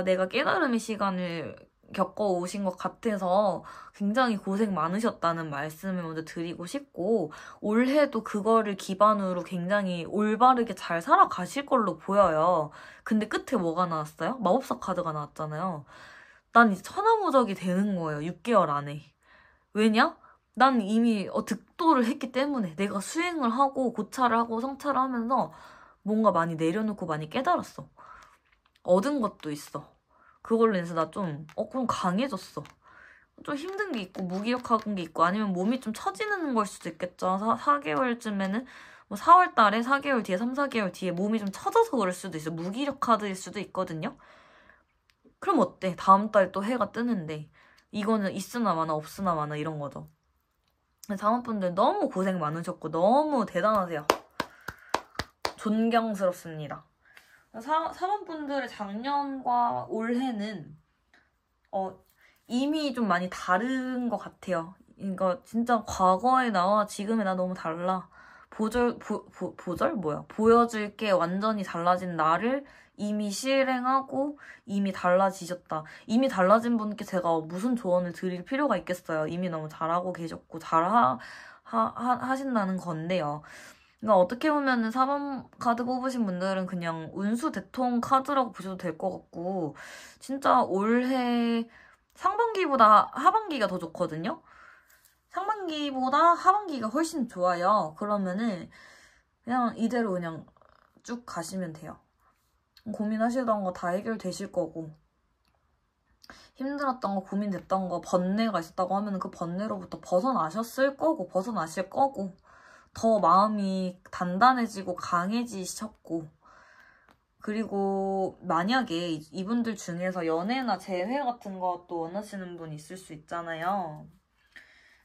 내가 깨달음의 시간을 겪어오신 것 같아서 굉장히 고생 많으셨다는 말씀을 먼저 드리고 싶고 올해도 그거를 기반으로 굉장히 올바르게 잘 살아가실 걸로 보여요. 근데 끝에 뭐가 나왔어요? 마법사 카드가 나왔잖아요. 난 이제 천하무적이 되는 거예요. 6개월 안에. 왜냐? 난 이미 득도를 했기 때문에 내가 수행을 하고 고찰을 하고 성찰을 하면서 뭔가 많이 내려놓고 많이 깨달았어. 얻은 것도 있어. 그걸로 인해서 나 좀 강해졌어. 좀 힘든 게 있고 무기력한 게 있고 아니면 몸이 좀 처지는 걸 수도 있겠죠. 4개월쯤에는 뭐 4월 달에 4개월 뒤에 3, 4개월 뒤에 몸이 좀 처져서 그럴 수도 있어. 무기력 카드일 수도 있거든요. 그럼 어때? 다음 달 또 해가 뜨는데 이거는 있으나 마나 없으나 마나 이런 거죠. 자원분들 너무 고생 많으셨고 너무 대단하세요. 존경스럽습니다. 사원분들의 작년과 올해는 이미 좀 많이 다른 것 같아요. 그러니까 진짜 과거의 나와 지금의 나 너무 달라. 보절? 뭐야? 보여줄 게 완전히 달라진 나를 이미 실행하고 이미 달라지셨다. 이미 달라진 분께 제가 무슨 조언을 드릴 필요가 있겠어요. 이미 너무 잘하고 계셨고 하신다는 건데요. 그러니까 어떻게 보면은 4번 카드 뽑으신 분들은 그냥 운수 대통 카드라고 보셔도 될 것 같고, 진짜 올해 상반기보다 하반기가 더 좋거든요? 상반기보다 하반기가 훨씬 좋아요. 그러면은 그냥 이대로 그냥 쭉 가시면 돼요. 고민하시던 거 다 해결되실 거고, 힘들었던 거, 고민됐던 거, 번뇌가 있었다고 하면 그 번뇌로부터 벗어나셨을 거고, 벗어나실 거고, 더 마음이 단단해지고 강해지셨고, 그리고 만약에 이분들 중에서 연애나 재회 같은 것도 원하시는 분 있을 수 있잖아요.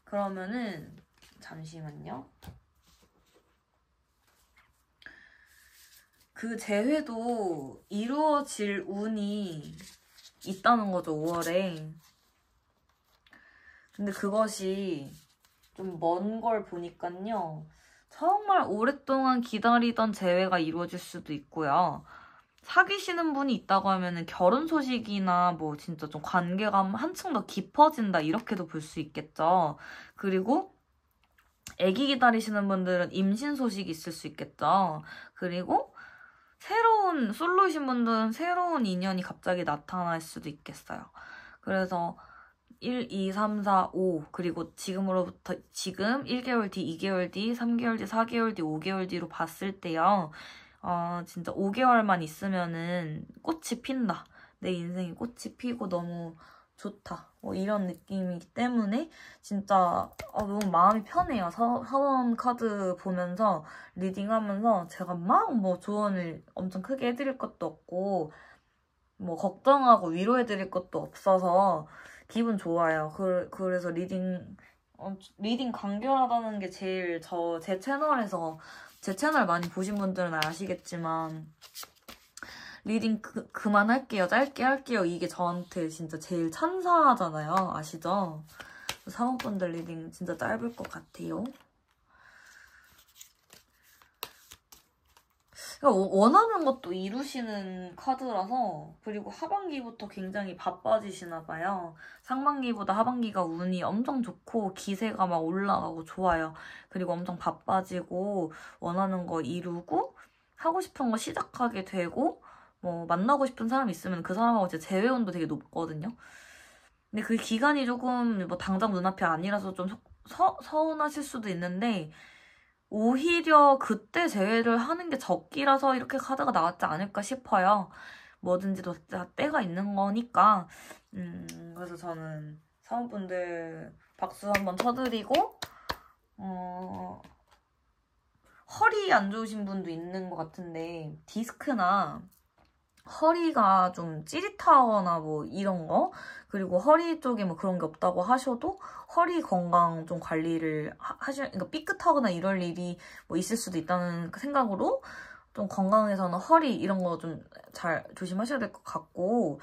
그러면은 잠시만요. 그 재회도 이루어질 운이 있다는 거죠, 5월에. 근데 그것이 좀 먼 걸 보니까요. 정말 오랫동안 기다리던 재회가 이루어질 수도 있고요. 사귀시는 분이 있다고 하면은 결혼 소식이나 뭐 진짜 좀 관계가 한층 더 깊어진다 이렇게도 볼 수 있겠죠. 그리고 아기 기다리시는 분들은 임신 소식이 있을 수 있겠죠. 그리고 새로운 솔로이신 분들은 새로운 인연이 갑자기 나타날 수도 있겠어요. 그래서 1, 2, 3, 4, 5 그리고 지금으로부터 지금 1개월 뒤, 2개월 뒤, 3개월 뒤, 4개월 뒤, 5개월 뒤로 봤을 때요. 진짜 5개월만 있으면은 꽃이 핀다. 내 인생에 꽃이 피고 너무 좋다. 뭐 이런 느낌이기 때문에 진짜 너무 마음이 편해요. 사원 카드 보면서 리딩하면서 제가 막 뭐 조언을 엄청 크게 해드릴 것도 없고 뭐 걱정하고 위로해드릴 것도 없어서 기분 좋아요. 그래서 리딩 간결하다는 게 제일 제 채널에서 제 채널 많이 보신 분들은 아시겠지만 리딩 그만할게요. 짧게 할게요. 이게 저한테 진짜 제일 찬사잖아요. 아시죠? 사모분들 리딩 진짜 짧을 것 같아요. 그러니까 원하는 것도 이루시는 카드라서 그리고 하반기부터 굉장히 바빠지시나 봐요. 상반기보다 하반기가 운이 엄청 좋고 기세가 막 올라가고 좋아요. 그리고 엄청 바빠지고 원하는 거 이루고 하고 싶은 거 시작하게 되고 뭐 만나고 싶은 사람 있으면 그 사람하고 제 재회운도 되게 높거든요. 근데 그 기간이 조금 뭐 당장 눈앞이 아니라서 좀 서운하실 수도 있는데 오히려 그때 재회를 하는 게 적기라서 이렇게 카드가 나왔지 않을까 싶어요. 뭐든지 다 때가 있는 거니까. 그래서 저는 사원분들 박수 한번 쳐드리고 허리 안 좋으신 분도 있는 것 같은데 디스크나 허리가 좀 찌릿하거나 뭐 이런 거 그리고 허리 쪽에 뭐 그런 게 없다고 하셔도 허리 건강 좀 관리를 그러니까 삐끗하거나 이럴 일이 뭐 있을 수도 있다는 생각으로 좀 건강에서는 허리 이런 거 좀 잘 조심하셔야 될 것 같고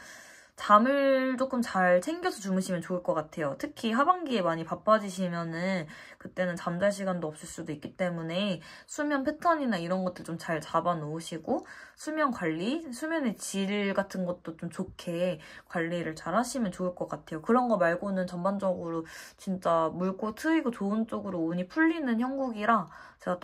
잠을 조금 잘 챙겨서 주무시면 좋을 것 같아요. 특히 하반기에 많이 바빠지시면은 그때는 잠잘 시간도 없을 수도 있기 때문에 수면 패턴이나 이런 것들 좀 잘 잡아 놓으시고 수면 관리, 수면의 질 같은 것도 좀 좋게 관리를 잘 하시면 좋을 것 같아요. 그런 거 말고는 전반적으로 진짜 묽고 트이고 좋은 쪽으로 운이 풀리는 형국이라 제가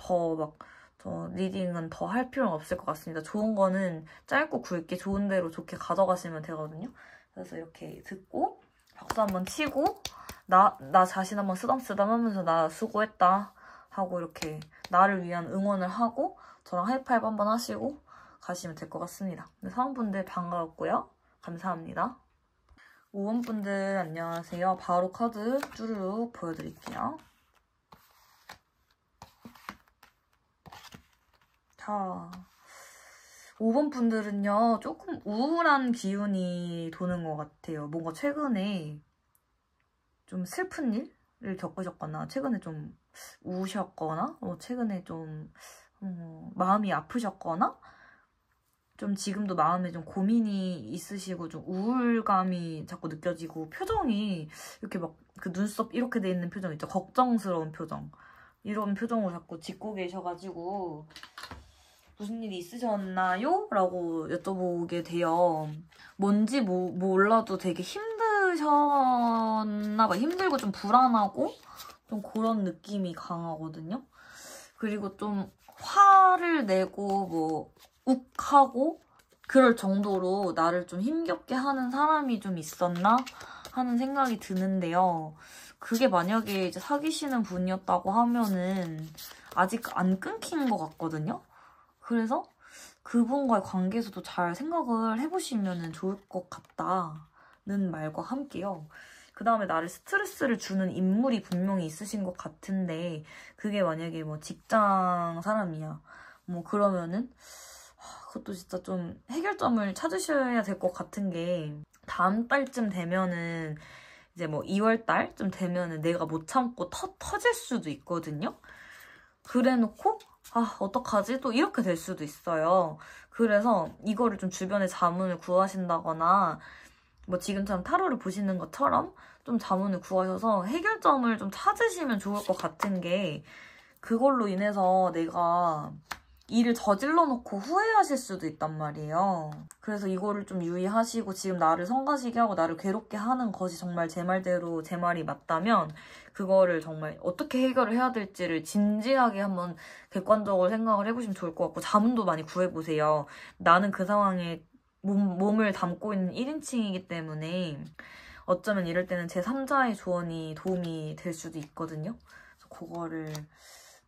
저 리딩은 더 할 필요는 없을 것 같습니다. 좋은 거는 짧고 굵게 좋은 대로 좋게 가져가시면 되거든요. 그래서 이렇게 듣고 박수 한번 치고 나 자신 한번 쓰담쓰담 하면서 나 수고했다 하고 이렇게 나를 위한 응원을 하고 저랑 하이파이브 한번 하시고 가시면 될 것 같습니다. 4번분들 반가웠고요. 감사합니다. 5번분들 안녕하세요. 바로 카드 쭈르륵 보여드릴게요. 자, 5번 분들은요, 조금 우울한 기운이 도는 것 같아요. 뭔가 최근에 좀 슬픈 일을 겪으셨거나, 최근에 좀 우셨거나, 최근에 좀 마음이 아프셨거나, 좀 지금도 마음에 좀 고민이 있으시고, 좀 우울감이 자꾸 느껴지고, 표정이 이렇게 막 그 눈썹 이렇게 돼 있는 표정 있죠? 걱정스러운 표정. 이런 표정으로 자꾸 짓고 계셔가지고, 무슨 일이 있으셨나요? 라고 여쭤보게 돼요. 뭔지 몰라도 되게 힘드셨나 봐. 힘들고 좀 불안하고 좀 그런 느낌이 강하거든요. 그리고 좀 화를 내고 뭐 욱하고 그럴 정도로 나를 좀 힘겹게 하는 사람이 좀 있었나 하는 생각이 드는데요. 그게 만약에 이제 사귀시는 분이었다고 하면은 아직 안 끊긴 것 같거든요. 그래서 그분과의 관계에서도 잘 생각을 해보시면 좋을 것 같다는 말과 함께요. 그 다음에 나를 스트레스를 주는 인물이 분명히 있으신 것 같은데 그게 만약에 뭐 직장 사람이야. 뭐 그러면은 그것도 진짜 좀 해결점을 찾으셔야 될 것 같은 게 다음 달쯤 되면은 이제 뭐 2월 달쯤 되면은 내가 못 참고 터질 수도 있거든요. 그래놓고 어떡하지? 또 이렇게 될 수도 있어요. 그래서 이거를 좀 주변에 자문을 구하신다거나 뭐 지금처럼 타로를 보시는 것처럼 좀 자문을 구하셔서 해결점을 좀 찾으시면 좋을 것 같은 게 그걸로 인해서 내가 일을 저질러 놓고 후회하실 수도 있단 말이에요. 그래서 이거를 좀 유의하시고 지금 나를 성가시게 하고 나를 괴롭게 하는 것이 정말 제 말대로 제 말이 맞다면 그거를 정말 어떻게 해결을 해야 될지를 진지하게 한번 객관적으로 생각을 해보시면 좋을 것 같고 자문도 많이 구해보세요. 나는 그 상황에 몸을 담고 있는 1인칭이기 때문에 어쩌면 이럴 때는 제3자의 조언이 도움이 될 수도 있거든요. 그래서 그거를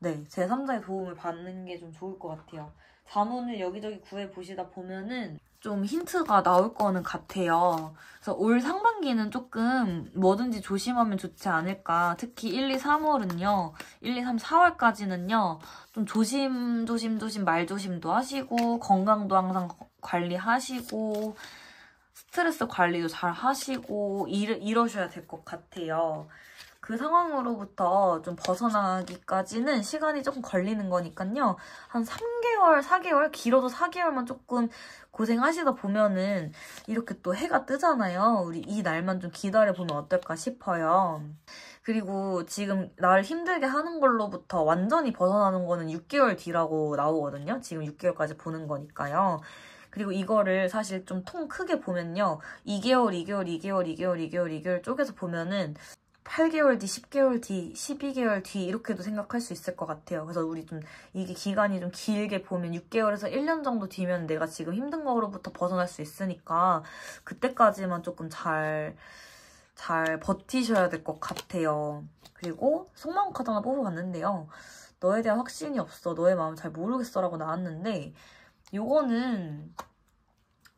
제3자의 도움을 받는 게 좀 좋을 것 같아요. 자문을 여기저기 구해보시다 보면은 좀 힌트가 나올 거는 같아요. 그래서 올 상반기는 조금 뭐든지 조심하면 좋지 않을까. 특히 1, 2, 3월은요. 1, 2, 3, 4월까지는요. 좀 조심 말조심도 하시고 건강도 항상 관리하시고 스트레스 관리도 잘 하시고 이러셔야 될 것 같아요. 그 상황으로부터 좀 벗어나기까지는 시간이 조금 걸리는 거니까요. 한 3개월, 4개월, 길어도 4개월만 조금 고생하시다 보면은 이렇게 또 해가 뜨잖아요. 우리 이 날만 좀 기다려보면 어떨까 싶어요. 그리고 지금 나를 힘들게 하는 걸로부터 완전히 벗어나는 거는 6개월 뒤라고 나오거든요. 지금 6개월까지 보는 거니까요. 그리고 이거를 사실 좀 통 크게 보면요. 2개월, 2개월, 2개월, 2개월, 2개월, 2개월 쪼개서 보면은 8개월 뒤, 10개월 뒤, 12개월 뒤 이렇게도 생각할 수 있을 것 같아요. 그래서 우리 좀 이게 기간이 좀 길게 보면 6개월에서 1년 정도 뒤면 내가 지금 힘든 거로부터 벗어날 수 있으니까 그때까지만 조금 잘 버티셔야 될 것 같아요. 그리고 속마음 카드 하나 뽑아봤는데요. 너에 대한 확신이 없어. 너의 마음 잘 모르겠어 라고 나왔는데 요거는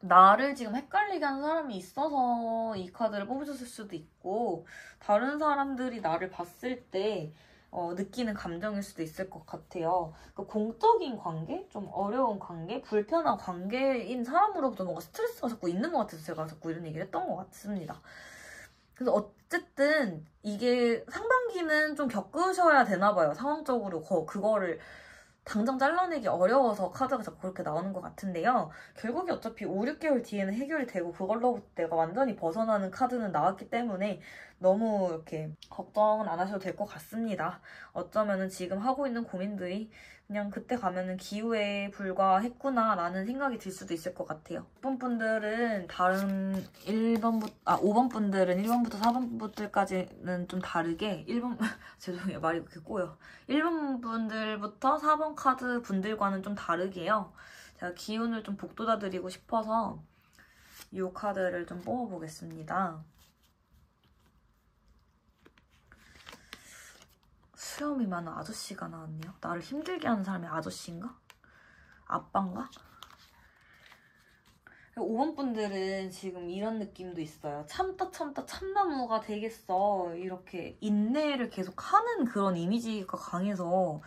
나를 지금 헷갈리게 하는 사람이 있어서 이 카드를 뽑으셨을 수도 있고 다른 사람들이 나를 봤을 때 느끼는 감정일 수도 있을 것 같아요. 그러니까 공적인 관계? 좀 어려운 관계? 불편한 관계인 사람으로부터 뭔가 스트레스가 자꾸 있는 것 같아서 제가 자꾸 이런 얘기를 했던 것 같습니다. 그래서 어쨌든 이게 상반기는 좀 겪으셔야 되나 봐요. 상황적으로 그거를 당장 잘라내기 어려워서 카드가 자꾸 그렇게 나오는 것 같은데요. 결국에 어차피 5, 6개월 뒤에는 해결이 되고 그걸로부터 내가 완전히 벗어나는 카드는 나왔기 때문에 너무 이렇게 걱정은 안 하셔도 될 것 같습니다. 어쩌면은 지금 하고 있는 고민들이 그냥 그때 가면은 기우에 불과했구나 라는 생각이 들 수도 있을 것 같아요. 6번 분들은 5번 분들은 1번부터 4번 분들까지는 좀 다르게 1번 죄송해요 말이 그렇게 꼬여. 1번 분들부터 4번 카드 분들과는 좀 다르게요. 제가 기운을 좀 북돋아 드리고 싶어서 이 카드를 좀 뽑아보겠습니다. 수염이 많은 아저씨가 나왔네요. 나를 힘들게 하는 사람이 아저씨인가? 아빠인가? 5번 분들은 지금 이런 느낌도 있어요. 참다 참나무가 되겠어. 이렇게 인내를 계속 하는 그런 이미지가 강해서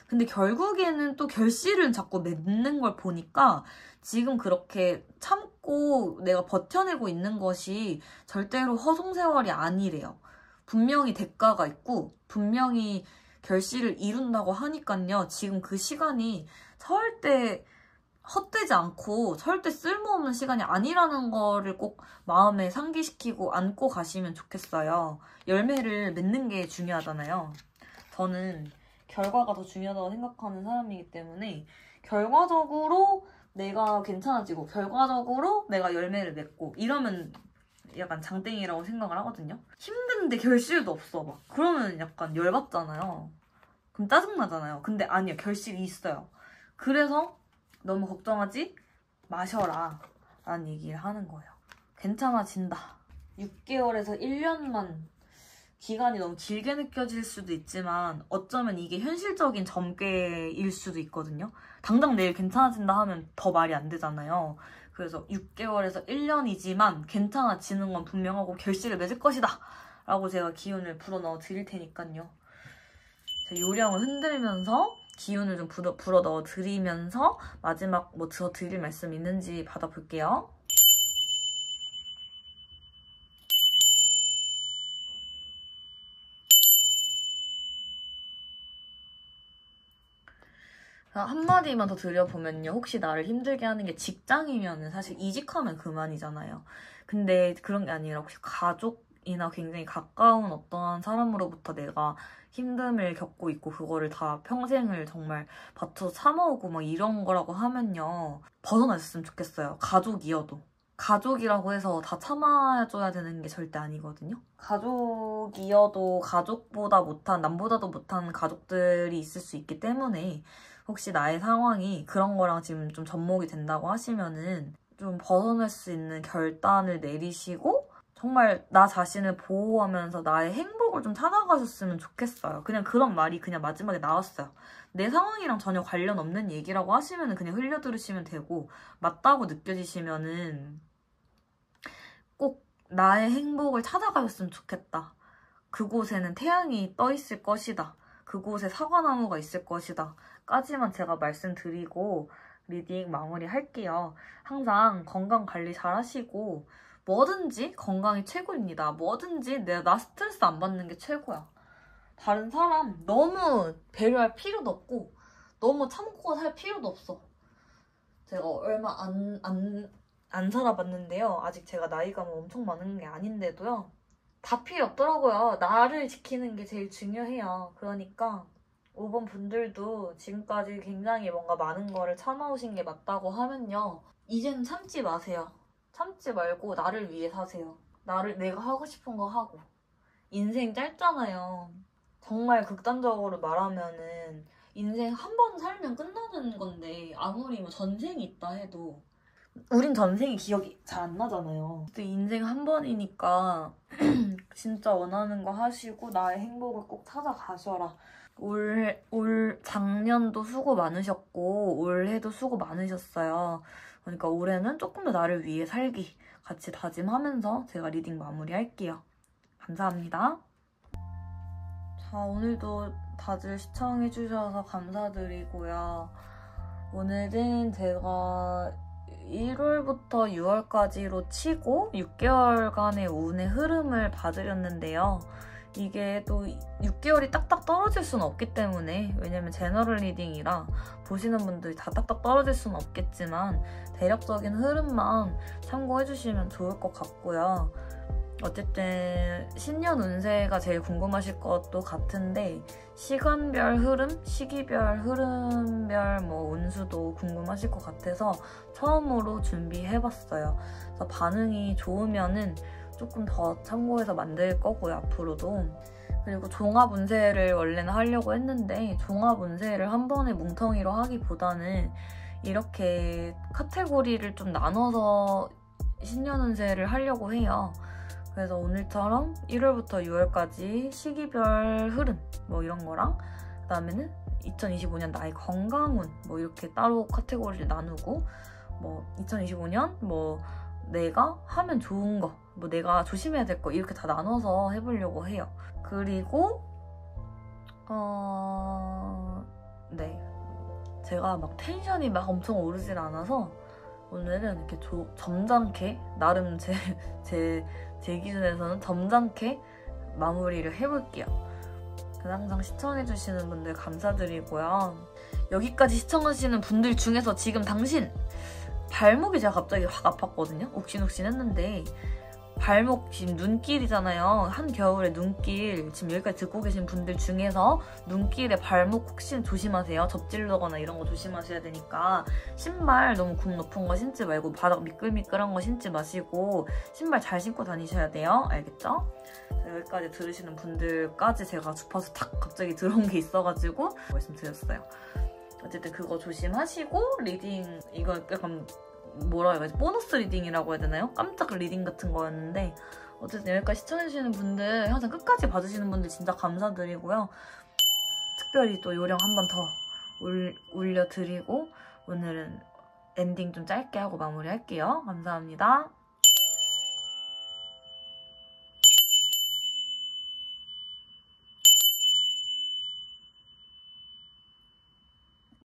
근데 결국에는 또 결실은 자꾸 맺는 걸 보니까 지금 그렇게 참고 내가 버텨내고 있는 것이 절대로 허송세월이 아니래요. 분명히 대가가 있고 분명히 결실을 이룬다고 하니까요. 지금 그 시간이 절대 헛되지 않고 절대 쓸모없는 시간이 아니라는 거를 꼭 마음에 상기시키고 안고 가시면 좋겠어요. 열매를 맺는 게 중요하잖아요. 저는 결과가 더 중요하다고 생각하는 사람이기 때문에 결과적으로 내가 괜찮아지고 결과적으로 내가 열매를 맺고 이러면 약간 장땡이라고 생각을 하거든요. 힘든데 결실도 없어 막 그러면 약간 열받잖아요. 그럼 짜증나잖아요. 근데 아니요, 결실이 있어요. 그래서 너무 걱정하지 마셔라 라는 얘기를 하는 거예요. 괜찮아진다. 6개월에서 1년만 기간이 너무 길게 느껴질 수도 있지만 어쩌면 이게 현실적인 전개일 수도 있거든요. 당장 내일 괜찮아진다 하면 더 말이 안 되잖아요. 그래서 6개월에서 1년이지만 괜찮아지는 건 분명하고 결실을 맺을 것이다 라고 제가 기운을 불어넣어 드릴 테니까요. 요령을 흔들면서 기운을 좀 불어넣어 드리면서 마지막 뭐 더 드릴 말씀 있는지 받아볼게요. 한마디만 더 드려보면요. 혹시 나를 힘들게 하는 게 직장이면 사실 이직하면 그만이잖아요. 근데 그런 게 아니라 혹시 가족이나 굉장히 가까운 어떠한 사람으로부터 내가 힘듦을 겪고 있고 그거를 다 평생을 정말 바쳐서 참아오고 막 이런 거라고 하면요. 벗어났으면 좋겠어요. 가족이어도. 가족이라고 해서 다 참아줘야 되는 게 절대 아니거든요. 가족이어도 가족보다 못한, 남보다도 못한 가족들이 있을 수 있기 때문에 혹시 나의 상황이 그런 거랑 지금 좀 접목이 된다고 하시면은 좀 벗어날 수 있는 결단을 내리시고 정말 나 자신을 보호하면서 나의 행복을 좀 찾아가셨으면 좋겠어요. 그냥 그런 말이 그냥 마지막에 나왔어요. 내 상황이랑 전혀 관련 없는 얘기라고 하시면은 그냥 흘려들으시면 되고 맞다고 느껴지시면은 꼭 나의 행복을 찾아가셨으면 좋겠다. 그곳에는 태양이 떠 있을 것이다. 그곳에 사과나무가 있을 것이다. 까지만 제가 말씀드리고 리딩 마무리 할게요. 항상 건강관리 잘 하시고 뭐든지 건강이 최고입니다. 뭐든지 나 스트레스 안 받는 게 최고야. 다른 사람 너무 배려할 필요도 없고 너무 참고 살 필요도 없어. 제가 얼마 안 살아봤는데요. 아직 제가 나이가 뭐 엄청 많은 게 아닌데도요. 다 필요 없더라고요. 나를 지키는 게 제일 중요해요. 그러니까 5번 분들도 지금까지 굉장히 뭔가 많은 거를 참아오신 게 맞다고 하면요. 이제는 참지 마세요. 참지 말고 나를 위해 사세요. 내가 하고 싶은 거 하고. 인생 짧잖아요. 정말 극단적으로 말하면은 인생 한 번 살면 끝나는 건데 아무리 뭐 전생이 있다 해도 우린 전생이 기억이 잘 안 나잖아요. 근데 인생 한 번이니까 진짜 원하는 거 하시고 나의 행복을 꼭 찾아가셔라. 올 작년도 수고 많으셨고 올해도 수고 많으셨어요. 그러니까 올해는 조금 더 나를 위해 살기 같이 다짐하면서 제가 리딩 마무리할게요. 감사합니다. 자, 오늘도 다들 시청해주셔서 감사드리고요. 오늘은 제가 1월부터 6월까지로 치고 6개월간의 운의 흐름을 봐드렸는데요. 이게 또 6개월이 딱딱 떨어질 수는 없기 때문에 왜냐면 제너럴 리딩이라 보시는 분들이 다 딱딱 떨어질 수는 없겠지만 대략적인 흐름만 참고해주시면 좋을 것 같고요. 어쨌든 신년 운세가 제일 궁금하실 것도 같은데 시간별 흐름, 시기별 흐름별 뭐 운수도 궁금하실 것 같아서 처음으로 준비해봤어요. 그래서 반응이 좋으면은 조금 더 참고해서 만들 거고요, 앞으로도. 그리고 종합 운세를 원래는 하려고 했는데 종합 운세를 한 번에 뭉텅이로 하기보다는 이렇게 카테고리를 좀 나눠서 신년 운세를 하려고 해요. 그래서 오늘처럼 1월부터 6월까지 시기별 흐름 뭐 이런 거랑 그다음에는 2025년 나의 건강운 뭐 이렇게 따로 카테고리를 나누고 뭐 2025년 뭐 내가 하면 좋은 거 뭐 내가 조심해야 될 거 이렇게 다 나눠서 해보려고 해요. 그리고 네, 제가 막 텐션이 막 엄청 오르진 않아서 오늘은 이렇게 점잖게 나름 제 기준에서는 점잖게 마무리를 해볼게요. 항상 시청해주시는 분들 감사드리고요. 여기까지 시청하시는 분들 중에서 지금 당신 발목이 제가 갑자기 확 아팠거든요. 욱신욱신 했는데 발목 지금 눈길이잖아요. 한겨울에 눈길 지금 여기까지 듣고 계신 분들 중에서 눈길에 발목 혹시 조심하세요. 접질르거나 이런 거 조심하셔야 되니까 신발 너무 굽 높은 거 신지 말고 바닥 미끌미끌한 거 신지 마시고 신발 잘 신고 다니셔야 돼요. 알겠죠? 여기까지 들으시는 분들까지 제가 주파수 탁 갑자기 들어온 게 있어가지고 말씀드렸어요. 어쨌든 그거 조심하시고 리딩 이거 약간 뭐라 해야지 보너스 리딩이라고 해야 되나요? 깜짝 리딩 같은 거였는데 어쨌든 여기까지 시청해주시는 분들 항상 끝까지 봐주시는 분들 진짜 감사드리고요. 특별히 또 요령 한 번 더 올려드리고 오늘은 엔딩 좀 짧게 하고 마무리할게요. 감사합니다.